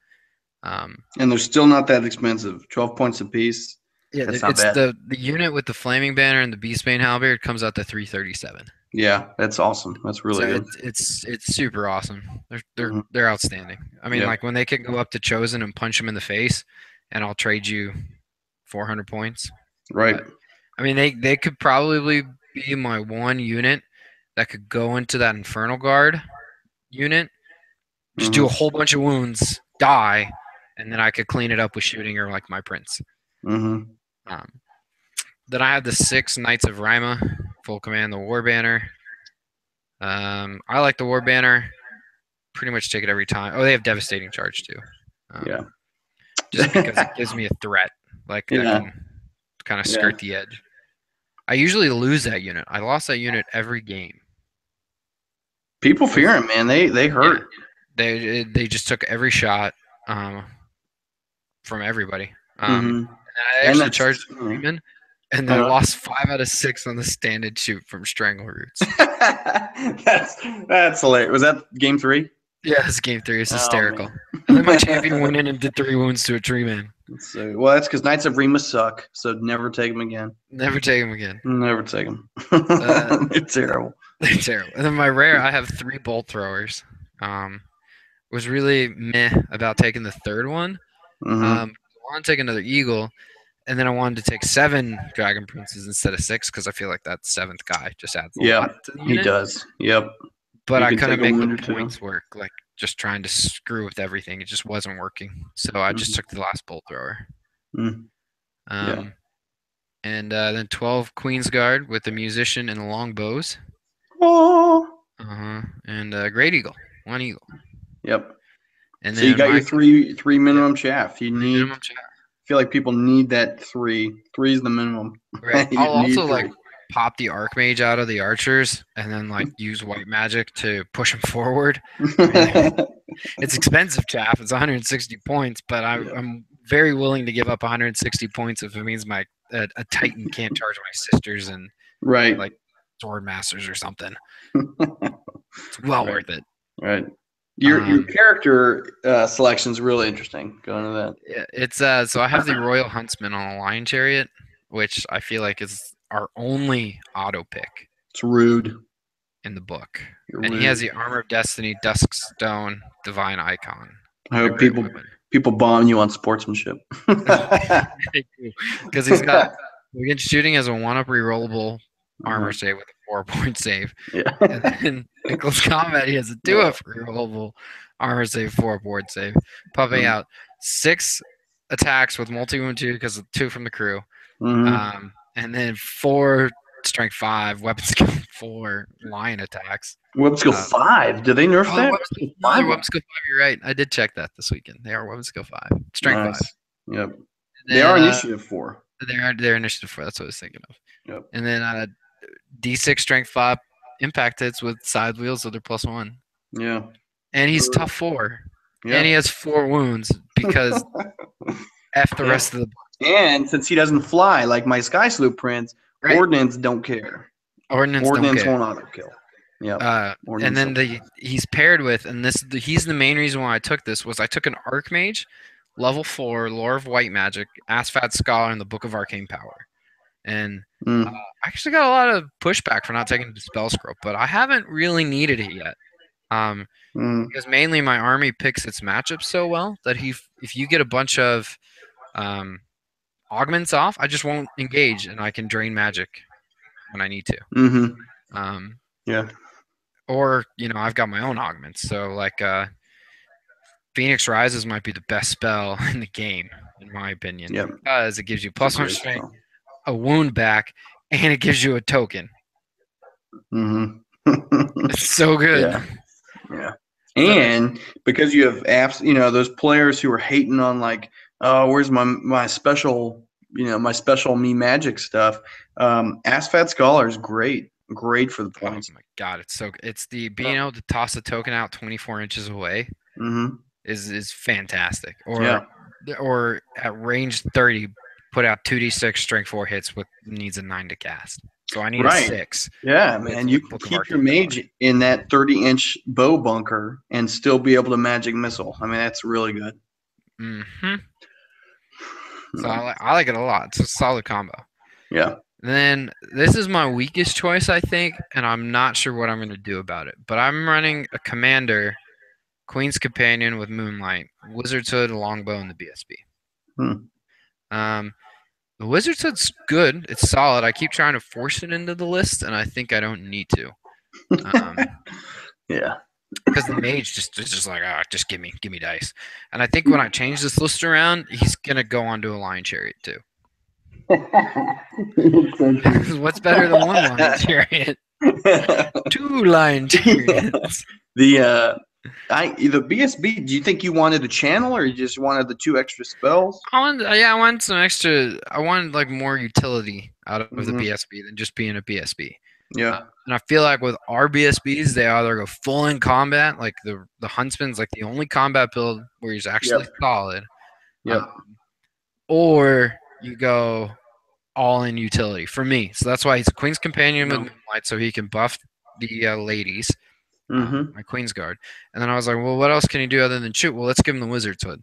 And they're still not that expensive. 12 points a piece. Yeah, That's it's not bad. the unit with the flaming banner and the Beastbane halberd comes out to 337. Yeah, that's awesome. That's really good. It's super awesome. They're outstanding. I mean, like when they can go up to Chosen and punch them in the face, and I'll trade you 400 points. Right. But, I mean, they could probably be my one unit that could go into that Infernal Guard unit, just do a whole bunch of wounds, die, and then I could clean it up with shooting or like my Prince. Mm-hmm. Then I have the 6 Knights of Rima, full command, the War Banner. I like the War Banner. Pretty much take it every time. Oh, they have Devastating Charge too. Yeah. Just because it gives me a threat, like that can kind of skirt the edge. I usually lose that unit. I lost that unit every game. People fear him, man. They hurt. Yeah. They just took every shot from everybody. And I actually charged Freeman, and I lost 5 out of 6 on the stand and shoot from Strangle Roots. That's hilarious. Was that game 3? Yeah, it's game 3. It's hysterical. And then my champion went in and did 3 wounds to a tree man. So, well, that's because Knights of Rima suck, so never take them again. Never take them again. Never take them. They're terrible. They're terrible. And then my rare, I have 3 bolt throwers. Was really meh about taking the 3rd one. I wanted to take another eagle, and then I wanted to take 7 dragon princes instead of 6 because I feel like that 7th guy just adds a lot to the unit. He does. Yep. But I couldn't make the points work. Like just trying to screw with everything, it just wasn't working. So I just took the last bolt thrower. And then 12 Queen's Guard with the musician and the long bows. And Great Eagle, 1 eagle. Yep. And so you got your three minimum chaff. You need. I feel like people need that 3. 3 is the minimum. Right. I'll also like pop the Archmage out of the archers and then like use white magic to push them forward. It's expensive chaff. It's 160 points, but I'm very willing to give up 160 points if it means my a Titan can't charge my sisters and like sword masters or something. It's well worth it. Right. Your character selection is really interesting. Going to that. Yeah, it's so I have the Royal Huntsman on a Lion Chariot, which I feel like is our only auto pick. It's rude in the book. And he has the Armor of Destiny, Duskstone, Divine Icon. I hope people bomb you on sportsmanship. Because he's got against shooting as a 1-up rerollable armor save with a 4-point save. Yeah. And then in close combat, he has a 2-up rerollable armor save, 4-board save, pumping out 6 attacks with multi-wound 2 because of 2 from the crew. And then 4 strength 5, weapon skill 4 lion attacks. Weapon skill 5? Did they nerf that? Weapon skill 5, you're right. I did check that this weekend. They are weapon skill 5. Strength 5. Yep. Then, they are initiative 4. They're initiative 4. That's what I was thinking of. Yep. And then D6 strength 5 impact hits with side wheels, so they're +1. Yeah. And he's tough 4. Yeah. And he has 4 wounds because F the rest of the book. And since he doesn't fly like my Sky Sloop Prince, Right. Ordnance don't care. Ordnance don't Ordnance care. won't auto kill. Yep. And Ordnance then don't care. he's paired with, and he's the main reason why I took this was I took an Archmage, level 4, Lore of White Magic, Asphat Scholar, and the Book of Arcane Power. And I actually got a lot of pushback for not taking the Spell Scroll, but I haven't really needed it yet. Because mainly my army picks its matchups so well that if you get a bunch of augments off, I just won't engage and I can drain magic when I need to. Yeah. Or, I've got my own augments. So, like, Phoenix Rises might be the best spell in the game, in my opinion. Yep. Because it gives you +1 strength, a wound back, and it gives you a token. It's so good. Yeah. And because you have apps, those players who are hating on like, oh, where's my special, my special me magic stuff. Asphat Scholar is great for the points. Oh my god, it's so good. It's the being able to toss a token out 24 inches away is fantastic. Or at range 30, put out 2d6 strength 4 hits with needs a 9 to cast. So I need a 6. Yeah, man. You can keep your mage in that 30-inch bow bunker and still be able to magic missile. I mean, that's really good. So I like it a lot. It's a solid combo. Yeah. Then this is my weakest choice, I think, and I'm not sure what I'm going to do about it. But I'm running a commander, Queen's Companion with Moonlight, Wizard's Hood, Longbow, and the BSB. The Wizard's Hood's good. It's solid. I keep trying to force it into the list, and I think I don't need to. Yeah. Because the mage just like, just give me dice. And I think when I change this list around, he's going to go onto a Lion Chariot, too. What's better than one Lion Chariot? 2 Lion Chariots. The BSB. Do you think you wanted a channel, or you just wanted the 2 extra spells? I wanted some extra. I wanted like more utility out of the BSB than just being a BSB. Yeah. And I feel like with our BSBs, they either go full in combat, like the Huntsman's like the only combat build where he's actually solid. Yep. Or you go all in utility for me. So that's why he's a Queen's Companion with Moonlight, so he can buff the ladies, my Queen's Guard. And then I was like, well, what else can he do other than shoot? Well, let's give him the Wizard's Hood.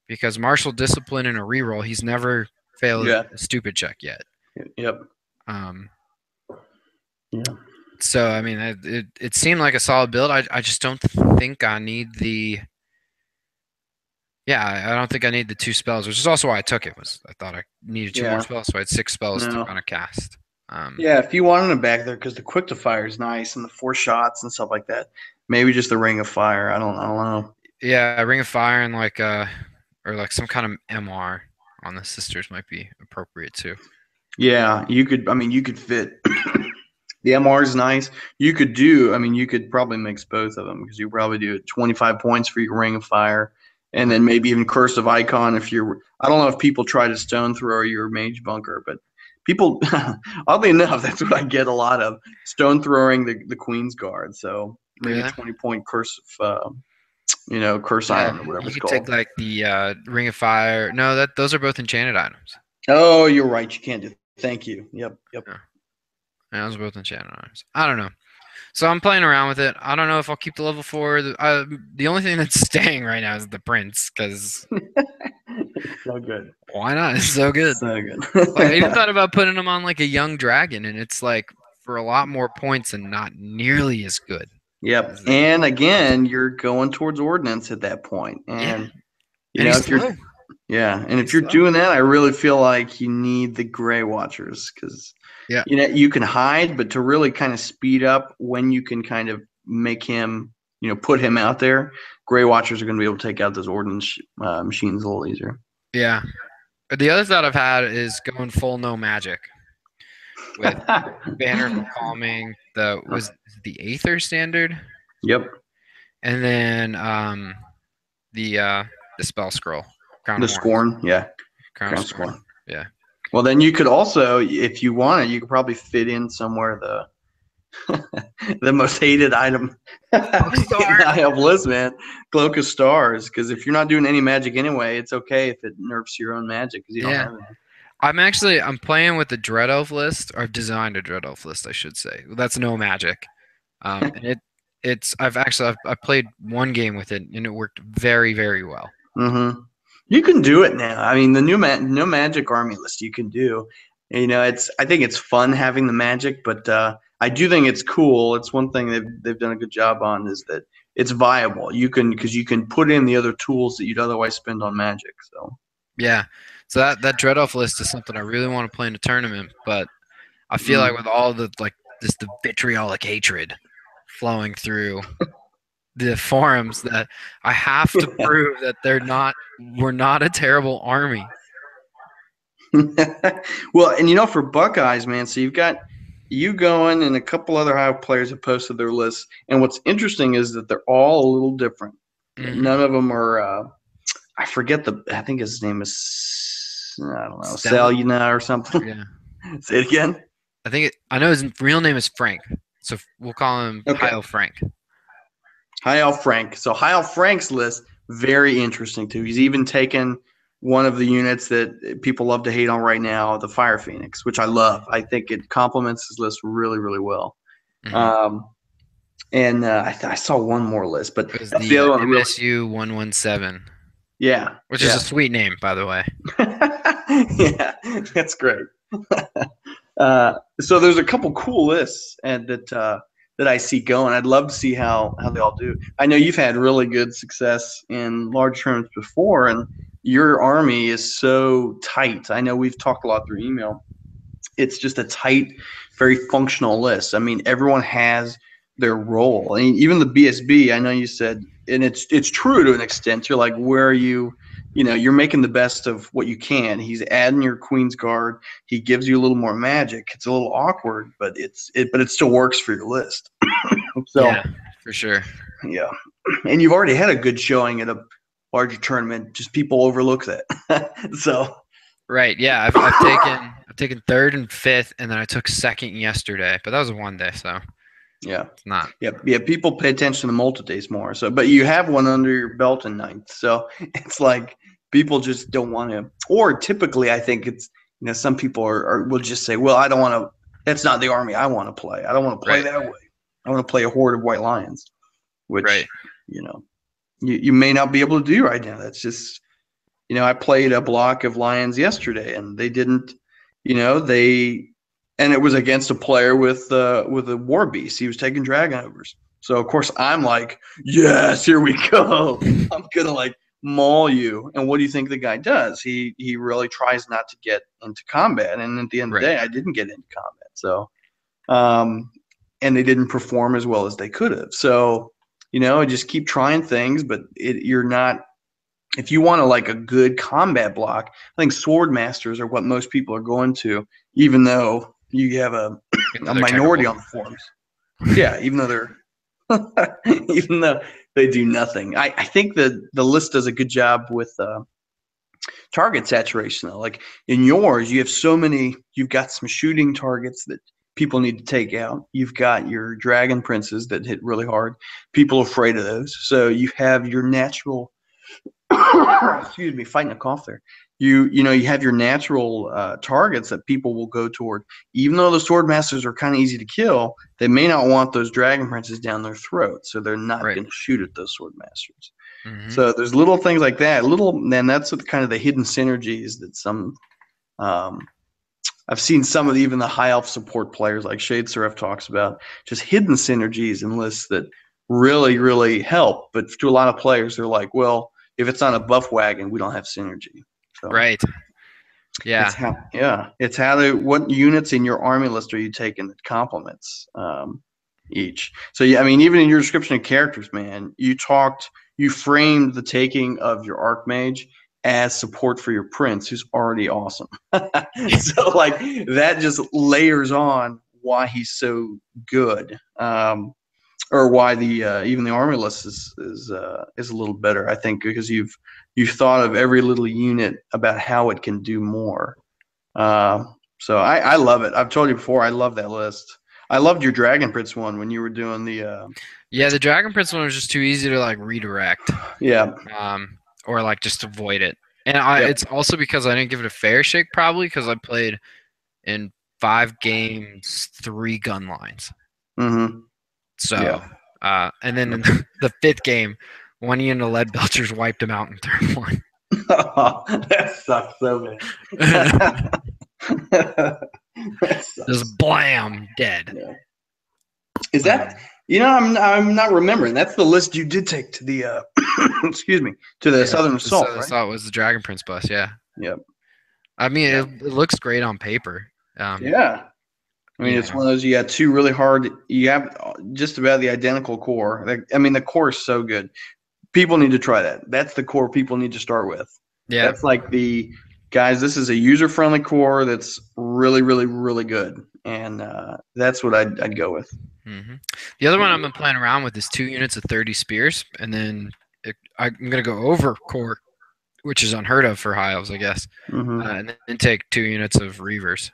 Because Martial Discipline in a reroll, he's never failed a stupid check yet. Yep. So, I mean, it seemed like a solid build. I just don't think I need the... Yeah, I don't think I need the 2 spells, which is also why I took it. I thought I needed 2 more spells, so I had 6 spells to kind of cast. If you wanted them back there, because the quick to fire is nice and the 4 shots and stuff like that. Maybe just the Ring of Fire. I don't know. Yeah, Ring of Fire and like or like some kind of MR on the sisters might be appropriate too. Yeah, you could. I mean, you could fit. The MR is nice. You could probably mix both of them because you probably do 25 points for your Ring of Fire. And then maybe even Curse of Icon if you're – I don't know if people try to stone throw your mage bunker, but people – oddly enough, that's what I get a lot of, stone throwing the Queen's Guard. So maybe a 20-point Curse of Curse Iron or whatever it's called. You could take like the Ring of Fire. No, those are both enchanted items. Oh, you're right. You can't do – thank you. Yep. Yeah, those are both enchanted items. I don't know. So I'm playing around with it. I don't know if I'll keep the level 4. The only thing that's staying right now is the Prince because it's so good. Why not? It's so good. So good. Like, I even thought about putting him on like a young dragon, and it's like for a lot more points and not nearly as good. Yep. And again, you're going towards Ordnance at that point. And if you're if you're doing that, I really feel like you need the Grey Watchers because you can hide, but to really kind of speed up when you can kind of make him, put him out there, Grey Watchers are going to be able to take out those Ordnance machines a little easier. Yeah. The other thought I've had is going full no magic with Banner of Calming. Was the Aether standard? Yep. And then the Spell Scroll. The Scorn, Crown Scorn. Yeah. Well, then you could also, if you wanted, you could probably fit in somewhere the most hated item in the list, man, Cloak of Stars. Because if you're not doing any magic anyway, it's okay if it nerfs your own magic because you don't have any. I'm playing with the Dread Elf list, or I've designed a Dread Elf list, I should say. That's no magic. And I've played one game with it and it worked very, very well. Mm-hmm. You can do it now. I mean, the new no magic army list you can do. You know, I think it's fun having the magic, but I do think it's cool. It's one thing they've done a good job on is that it's viable. You can because you can put in the other tools that you'd otherwise spend on magic. So Yeah. So that Dread Elf list is something I really want to play in a tournament, but I feel mm. like with all the vitriolic hatred flowing through the forums that I have to prove that we're not a terrible army. Well, and you know, for Buckeyes, man, so you've got you going and a couple other high players have posted their lists. And what's interesting is that they're all a little different. Hmm. None of them are. I forget I think his name is. I don't know, Stellan? Saluna or something. Yeah. Say it again. I know his real name is Frank. So we'll call him Okay. Kyle Frank. Heil Frank. So Heil Frank's list, very interesting too. He's even taken one of the units that people love to hate on right now, the Fire Phoenix, which I love. I think it complements his list really, really well. Hmm. Um, and I saw one more list, but It was that's the the other one. Really, MSU 117, yeah, which is a yeah, sweet name, by the way. yeah. That's great. So there's a couple cool lists and that I see going. I'd love to see how they all do. I know you've had really good success in large tournaments before, and your army is so tight. I know we've talked a lot through email. It's just a tight, very functional list. I mean, everyone has their role. I mean, even the BSB. I know you said, and it's true to an extent. You're like, where are you? You know, you're making the best of what you can. He's adding your Queen's Guard. He gives you a little more magic. It's a little awkward, but it still works for your list. So Yeah, for sure. yeah, and you've already had a good showing at a larger tournament. Just people overlook that. So Right. Yeah, I've taken third and fifth, and then I took second yesterday, but that was one day, so yeah. it's not. Yeah. People pay attention to multi-days more. So, but you have one under your belt in ninth. So it's like people just don't want to. Or typically, I think it's some people will just say, "Well, I don't want to. That's not the army I want to play. I don't want to play Right. that way. I want to play a horde of white lions," Right. which you know you may not be able to do right now. That's just I played a block of lions yesterday, and they didn't. They and it was against a player with a war beast. He was taking dragon overs. So of course I'm like, yes, here we go. I'm gonna like maul you. And what do you think the guy does? He really tries not to get into combat. And at the end of the Right. day, I didn't get into combat. So um and they didn't perform as well as they could have. So, just keep trying things, but you're not if you want like a good combat block, I think sword masters are what most people are going to, even though you have Even though a they're minority terrible. on the forums. Yeah, even though even though they do nothing. I think that the list does a good job with target saturation though. Like in yours, you've got some shooting targets that people need to take out. You've got your dragon princes that hit really hard. People are afraid of those. So you have your natural excuse me, fighting a cough there. You have your natural targets that people will go toward. Even though the sword masters are kind of easy to kill, they may not want those dragon princes down their throat, so they're not Right. going to shoot at those sword masters. Hmm. So there's little things like that. And that's what kind of the hidden synergies that some. Um, I've seen some of even the high elf support players like Shade Seraph talks about just hidden synergies in lists that really, really help. But to a lot of players, they're like, well, if it's on a buff wagon, we don't have synergy. So Right. Yeah. it's how to what units in your army list are you taking that complements each. So yeah, I mean, even in your description of characters, man, you framed the taking of your archmage as support for your prince, who's already awesome. So like that just layers on why he's so good. Or why the even the army list is a little better. I think because you've thought of every little unit about how it can do more. Uh, so I love it. I've told you before. I love that list. I loved your Dragon Prince one when you were doing the Yeah, the Dragon Prince one was just too easy to like redirect, yeah or like just avoid it. And Yep. it's also because I didn't give it a fair shake, probably because I played in 5 games, 3 gun lines. Mm-hmm. So, Yeah. and then in the fifth game, one unit of lead belchers wiped him out in turn one. That sucks so bad. That Just sucks. blam, dead. Yeah. Is that Um, I'm not remembering. That's the list you did take to the excuse me, to the yeah, Southern so Assault, I right? thought it was the Dragon Prince bus. Yeah, Yep. I mean Yeah. it looks great on paper. Yeah. I mean, You it's know, one of those you got two really hard. You have just about the identical core. I mean, the core is so good. People need to try that. That's the core people need to start with. yeah. That's like the guys. This is a user-friendly core that's really, really, really good, and that's what I'd go with. hmm The other one Yeah. I've been playing around with is 2 units of 30 spears, and then I'm gonna go over core, which is unheard of for high elves, I guess, Mm-hmm. and then take 2 units of reavers,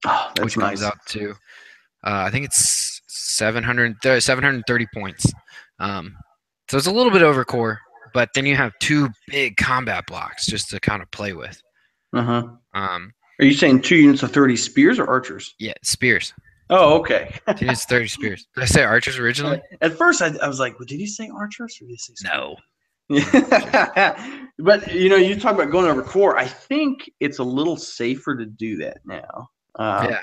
Oh, that's which comes nice. out to I think it's 730 points. Um, so it's a little bit over core, but then you have 2 big combat blocks just to kind of play with. Uh-huh. Um, Are you saying 2 units of 30 spears or archers? yeah, spears. Oh, okay. 2 units 30 spears. Did I say archers originally? At first, I was like, well, did he say archers or did he say spears? No. Archers. Yeah. But, you talk about going over core. I think it's a little safer to do that now. Yeah.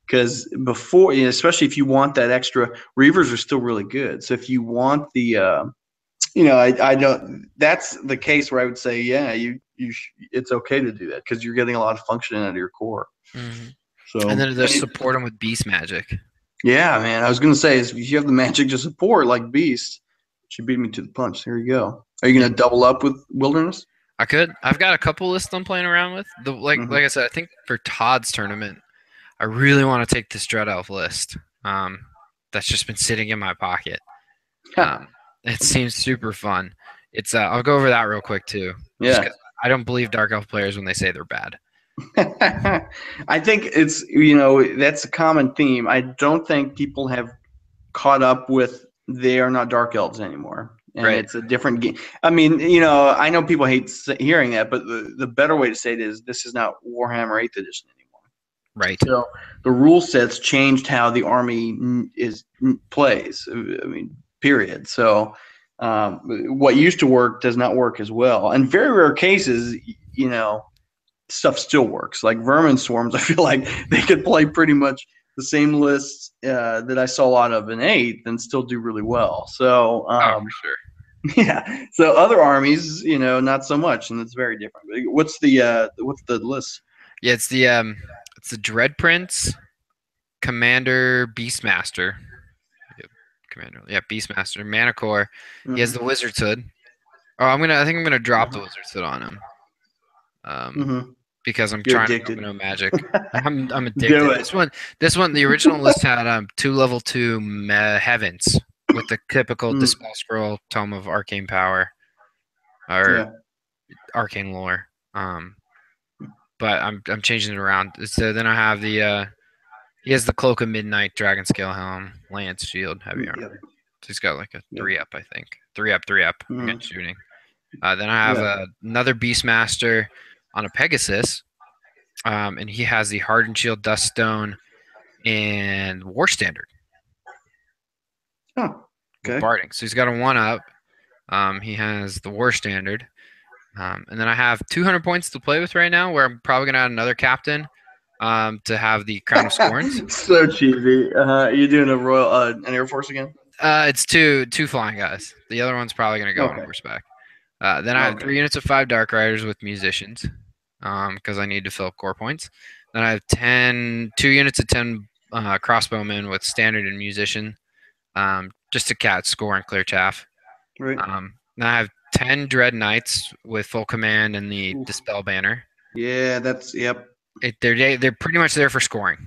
Because before, especially if you want that extra, Reavers are still really good. So if you want the, I don't. That's the case where I would say, yeah, it's okay to do that because you're getting a lot of function out of your core. hmm And So then they support them with beast magic. yeah, man. I was gonna say, if you have the magic to support like Beast, she beat me to the punch. There you go. Are you Yeah. gonna double up with Wilderness? I could. I've got a couple lists I'm playing around with. Mm-hmm. Like I said, I think for Todd's tournament, I really want to take this Dread Elf list. That's just been sitting in my pocket. Um, it seems super fun. It's I'll go over that real quick too, just Yeah. because I don't believe Dark Elf players when they say they're bad. I think it's that's a common theme. I don't think people have caught up with they are not dark elves anymore, and Right. it's a different game. I mean, I know people hate hearing that, but the better way to say it is this is not Warhammer 8th Edition anymore. Right. So the rule sets changed how the army plays. I mean, period. So what used to work does not work as well. In very rare cases, stuff still works. Like vermin swarms, I feel like they could play pretty much the same lists that I saw a lot of in 8th and still do really well. So Oh, for sure. yeah. So other armies, not so much, and it's very different. What's the list? Yeah, it's the Dread Prince, Commander, Beastmaster. Yep, Commander. Yeah, Beastmaster, Manicore. He has Mm-hmm. the Wizard's Hood. Oh, I think I'm gonna drop the Uh-huh. Wizard's Hood on him. Mm-hmm. Because I'm You're trying to go addicted. no magic. I'm Do addicted. it. This one, the original list had 2 level 2 heavens with the typical Mm. Dispel Scroll, Tome of Arcane Power, or Yeah. Arcane Lore. But I'm changing it around. So then I have he has the Cloak of Midnight, Dragon Scale Helm, Lance, Shield, Heavy Yep. Armor. So he's got like a Yep. 3 up, I think. 3 up, 3 up Mm. against shooting. Then I have Yeah. another Beastmaster on a Pegasus. And he has the Hardened Shield, Dust Stone, and War Standard Oh. with Okay. Barding. So he's got a 1 up. He has the War Standard. And then I have 200 points to play with right now, where I'm probably going to add another captain to have the Crown of Scorns. So cheesy. You doing a royal an Air Force again? It's two flying guys. The other one's probably going to go on Okay. horseback. Then I have Okay. 3 units of 5 Dark Riders with musicians because I need to fill up core points. Then I have 2 units of 10 crossbowmen with standard and musician just to cat score and clear chaff. Right. Then I have 10 Dread Knights with full command and the Oof. Dispel banner. Yeah, that's yep. They're pretty much there for scoring.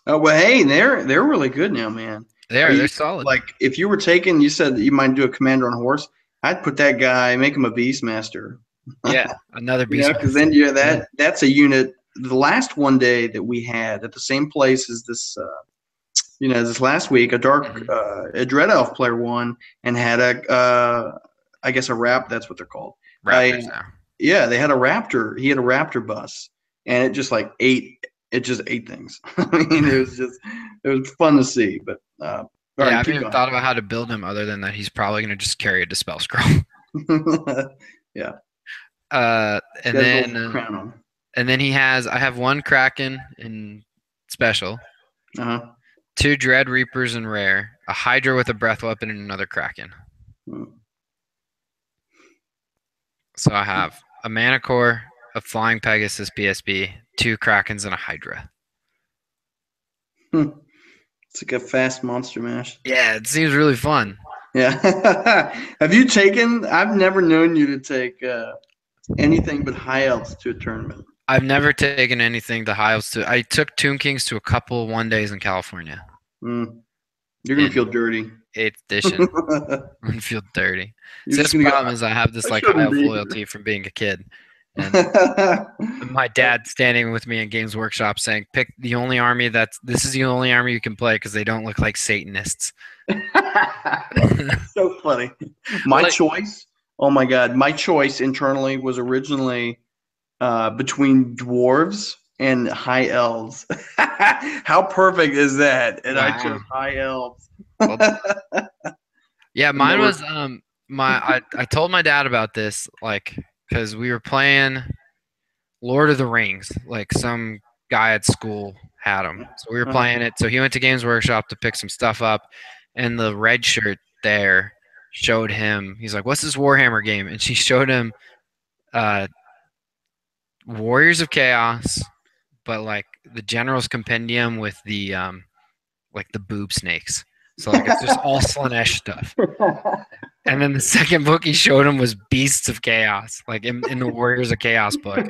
Oh well, hey, they're really good now, man. Are They're you solid. like if you were taking? You said that you might do a commander on a horse. I'd put that guy, make him a beastmaster. Yeah, another beast. Because then you Yeah. that's a unit. The last one day that we had at the same place as this, this last week, Mhm. a dread elf player won and had I guess a rap. That's what they're called. Raptors now. yeah, they had a raptor. He had a raptor bus, and it just like ate. It just ate things. I mean, it was fun to see. But all Yeah, I right, haven't keep even going. thought about how to build him other than that he's probably gonna just carry a dispel scroll. Yeah, And got a then gold crown on. I have one Kraken in special, Uh-huh. two Dread Reapers in rare, a Hydra with a breath weapon, and another Kraken. So I have a Manicore, a Flying Pegasus BSB, two Krakens, and a Hydra. Hmm. It's like a fast monster mash. Yeah, it seems really fun. Yeah. Have you taken? I've never known you to take anything but high elves to a tournament. I've never taken anything to Hiles to. I took Tomb Kings to a couple one days in California Mm. You're gonna feel in dirty. eighth edition. I'm gonna feel dirty. You're See, just that's the gonna go. problem is I have this I like high shouldn't elf be loyalty from being a kid, and here. my dad standing with me in Games Workshop saying, "Pick the only army this is the only army you can play because they don't look like Satanists." So funny. My Like, choice. Oh my god, my choice internally was originally between dwarves and high elves. How perfect is that? And I wow. chose high elves. Well, yeah, And they mine were was I told my dad about this like because we were playing Lord of the Rings, like some guy at school had them. So we were playing it. So he went to Games Workshop to pick some stuff up, and the red shirt there showed him. He's like, "What's this Warhammer game?" And she showed him uh, Warriors of Chaos, but like the General's Compendium with the like the boob snakes. So like it's just all Slanesh stuff. And then the second book he showed him was Beasts of Chaos, like in the Warriors of Chaos book.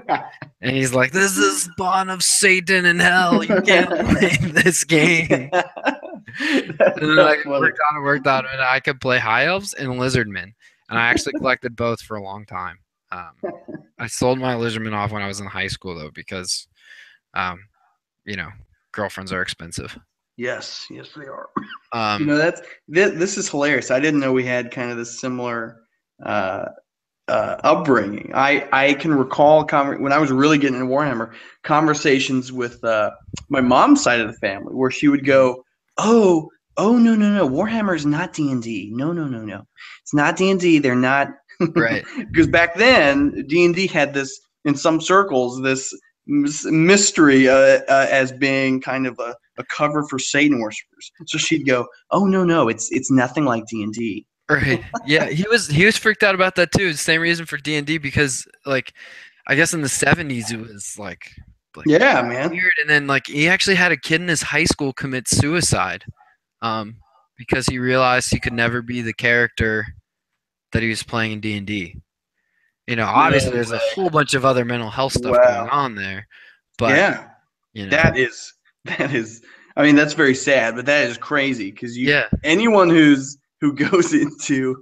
And he's like, "This is spawn of Satan in hell. You can't play this game." That's And then so like funny. it worked out, and I could play High Elves and Lizardmen. And I actually collected both for a long time. Um, I sold my Lizardmen off when I was in high school though, because um, you know, girlfriends are expensive. Yes, yes, they are. Um, That's this is hilarious. I didn't know we had kind of this similar uh, upbringing. I can recall when I was really getting into Warhammer, conversations with my mom's side of the family where she would go, "Oh, oh no, no, no, Warhammer is not D&D. No, no, no, no, it's not D&D. They're not." right, Because back then D&D had this in some circles this mystery as being kind of a cover for Satan worshippers. So she'd go, "Oh no, no, it's nothing like D&D." right. Yeah, he was freaked out about that too. Same reason for D&D because like I guess in the 70s it was like Yeah, man. weird, and then like he actually had a kid in his high school commit suicide, um, because he realized he could never be the character that he was playing in D&D. You know, No obviously there's a way. whole bunch of other mental health stuff going Wow. on there, but Yeah. you know, That is I mean that's very sad, but that is crazy because you yeah, anyone who goes into,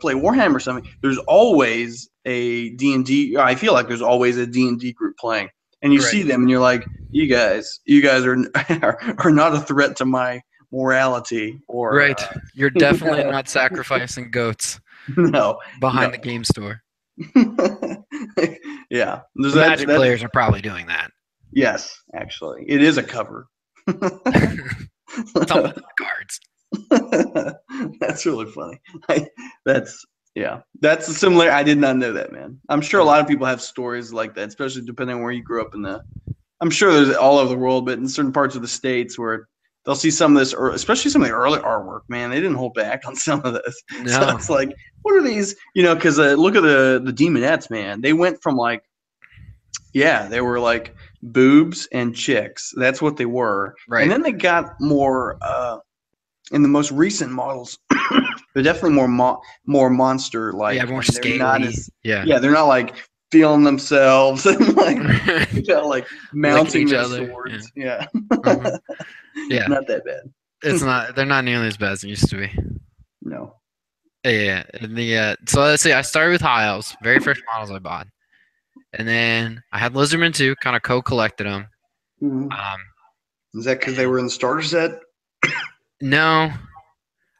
play Warhammer or something, there's always a D&D. I feel like there's always a D&D group playing. And you right, see them and you're like, you guys are not a threat to my morality or right. You're definitely not sacrificing goats no, behind no. the game store. Yeah. There's The Magic that's players are probably doing that. yes, actually. It is a cover. Some of the cards. That's really funny. That's yeah. That's similar. I did not know that, man. I'm sure a lot of people have stories like that, especially depending on where you grew up in the. I'm sure there's all over the world, but in certain parts of the states where they'll see some of this, or especially some of the early artwork, man, they didn't hold back on some of this. So No, it's like, what are these? Because look at the demonettes, man. They went from like, yeah, they were like boobs and chicks. That's what they were, and right. then they got more. In the most recent models, they're definitely more monster Yeah, like, more and they're not scaly. as Yeah. yeah, they're not like feeling themselves and like like Licking mounting each their other. Yeah. swords. Yeah, Hmm. Yeah. not that It's bad. not. They're not nearly as bad as they used to be. No. Yeah. And so let's see. I started with high elves, very first models I bought, and then I had lizardmen too. Kind of co-collected them. Mhm. Um, Is that because they were in the starter set? no,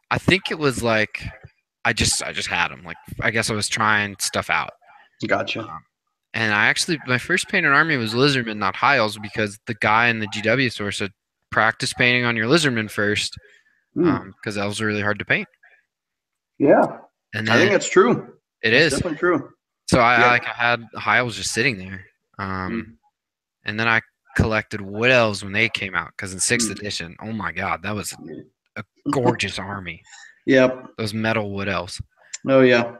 I think it was like I just had them. Like I guess I was trying stuff out. Gotcha. And my first painted army was lizardmen, not high elves, because the guy in the GW store said practice painting on your lizardmen first, Hmm. because elves are really hard to paint. Yeah, And I then think that's true. it That's is. definitely true. So Yeah. I had high elves just sitting there. Um, Mm, and then I collected wood elves when they came out, because in sixth mm. edition, oh my god, that was a gorgeous army. Yep. Those metal wood elves. Oh yeah.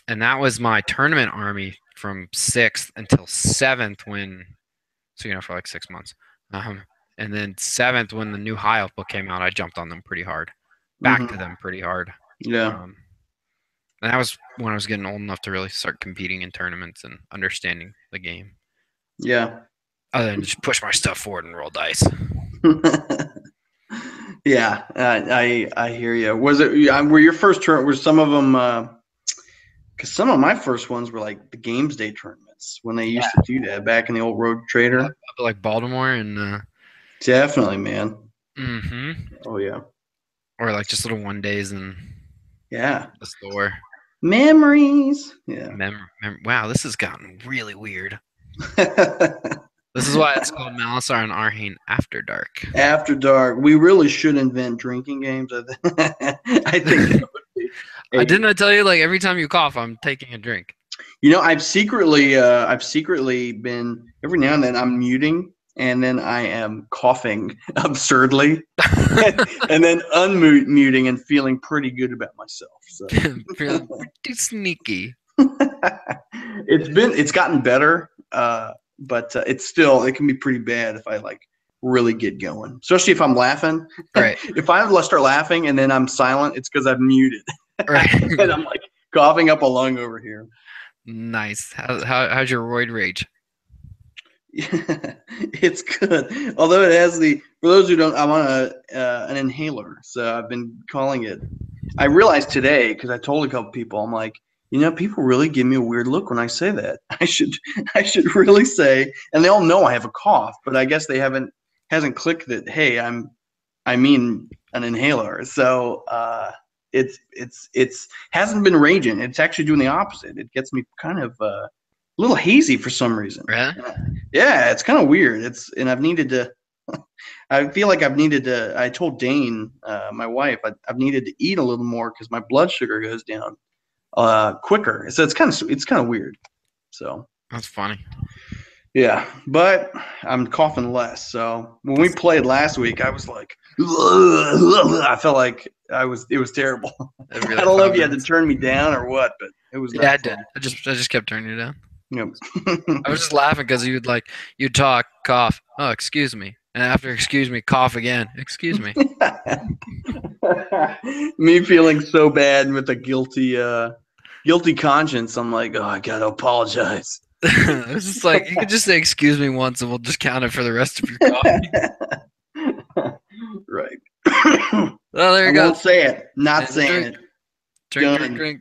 And that was my tournament army from sixth until seventh for like 6 months. Um, and then seventh, when the new high elf book came out, I jumped on them pretty hard, back to Hmm. them pretty hard. Yeah. Um, and that was when I was getting old enough to really start competing in tournaments and understanding the game, Yeah. other than just push my stuff forward and roll dice. Yeah. I hear you. Was it? Were your first turn? Were some of them? Because some of my first ones were like the games day tournaments when they Yeah, used to do that back in the old Road yeah, Trader. up at like Baltimore and Definitely, man. mm-hmm. Oh yeah. Or like just little one days in Yeah. the store. Memories. Yeah. Wow, this has gotten really weird. This is why it's called Malossar and Arhain After Dark. After dark. We really should invent drinking games. I think that would be Didn't I tell you, like, every time you cough, I'm taking a drink. I've secretly been every now and then I'm muting and then I am coughing absurdly and then unmuting and feeling pretty good about myself. So Feeling pretty sneaky. it's gotten better, but it can be pretty bad if I like really get going, especially if I'm laughing. Right, If I start laughing and then I'm silent, it's because I've muted right. and I'm like coughing up a lung over here. Nice. How's your roid rage? It's good. Although it has for those who don't, I'm on an inhaler, so I've been calling it. I realized today because I told a couple people, I'm like, people really give me a weird look when I say that. I should really say, and they all know I have a cough, but I guess they hasn't clicked that. Hey, I mean an inhaler. So it's hasn't been raging. It's actually doing the opposite. It gets me kind of a little hazy for some reason. Really? Yeah, it's kind of weird. And I've needed to. I feel like I've needed to. I told Dane, my wife, I've needed to eat a little more because my blood sugar goes down quicker. So it's kind of weird. So That's funny. yeah, but I'm coughing less. So when we played last week, I was like, I felt like it was terrible. Every I like don't know if five you had to minutes. turn me down or what, but it was Yeah, I not did. fun. I just kept turning you down. Yep. I was just laughing because you'd talk, cough. Oh, excuse me. And after excuse me, cough again. Excuse me. Me feeling so bad with a guilty conscience. I'm like, oh, I gotta apologize. It was just like, you could just say excuse me once and we'll just count it for the rest of your coffee. Right. Oh, there I you go. won't say it. Not And saying drink. it. Drink, Done. drink.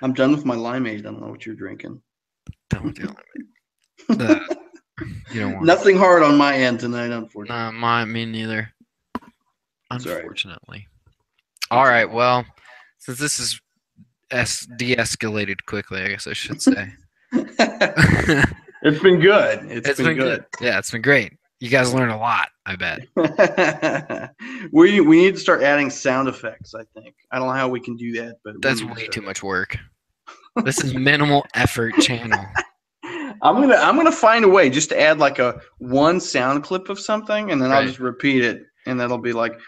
I'm done with my limeade. I don't know what you're drinking. Don't do it. You don't want Nothing hard on my end tonight, it. unfortunately. Me neither. Sorry. Unfortunately. All right. Well, since this is de-escalated quickly, I guess I should say. It's been good. It's been good. Yeah, it's been great. You guys learned a lot, I bet. We need to start adding sound effects, I think. I don't know how we can do that, but That's way too much work. This is minimal effort channel. I'm gonna find a way just to add like a one sound clip of something, and then I'll just repeat it, and that'll be like,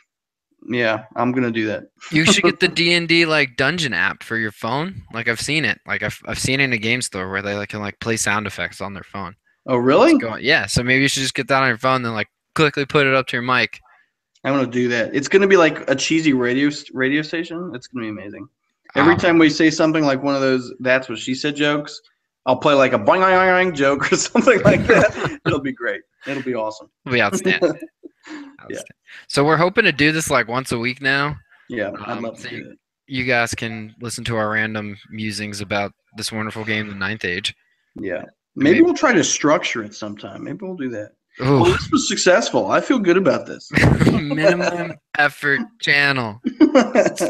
yeah, I'm gonna do that. You should get the D&D like dungeon app for your phone. Like I've seen it. Like I've seen it in a game store where they can like play sound effects on their phone. Oh, really? Yeah. So maybe you should just get that on your phone, then like quickly put it up to your mic. I'm gonna do that. It's gonna be like a cheesy radio station. It's gonna be amazing. Every time we say something like one of those "that's what she said" jokes, I'll play like a boing boing boing joke or something like that. It'll be great. It'll be awesome. It'll be outstanding. Yeah. So we're hoping to do this like once a week now. Yeah, I'd love to do that. You guys can listen to our random musings about this wonderful game, the Ninth Age. Yeah. Maybe we'll try to structure it sometime. Maybe we'll do that. Ooh. Well, this was successful. I feel good about this. Minimum effort channel.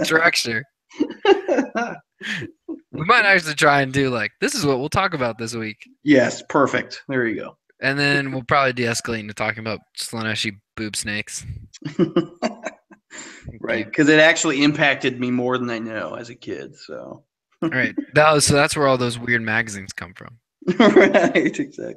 Structure. We might actually try and do like this is what we'll talk about this week, Yes, perfect. There you and then we'll probably de-escalate into talking about Slaneshi boob snakes. go. Right, because it actually impacted me more than I know as a kid. So, All right, so that's where all those weird magazines come from. right, exactly.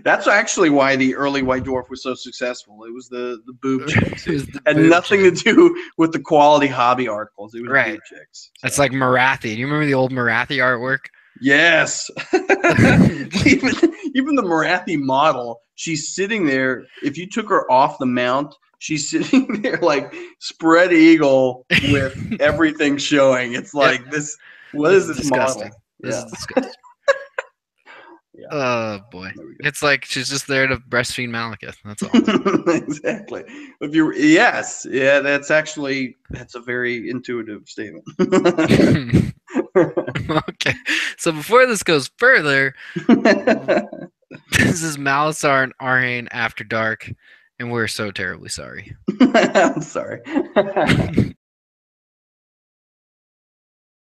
That's actually why the early White Dwarf was so successful. It was the boob chicks. It was the Had boob nothing chicks. to do with the quality hobby articles. It was Right. boob chicks. It's So. like Marathi. Do you remember the old Marathi artwork? Yes. even the Marathi model, she's sitting there. If you took her off the mount, she's sitting there like spread eagle with everything showing. It's like Yep. this. What is this disgusting. model? This Yeah. is disgusting. Yeah. Oh boy. There we go. It's like she's just there to breastfeed Malekith. That's all. Exactly. If you yes, yeah, that's a very intuitive statement. Okay. So before this goes further, this is Malossar and Arhain After Dark, and we're so terribly sorry. I'm sorry.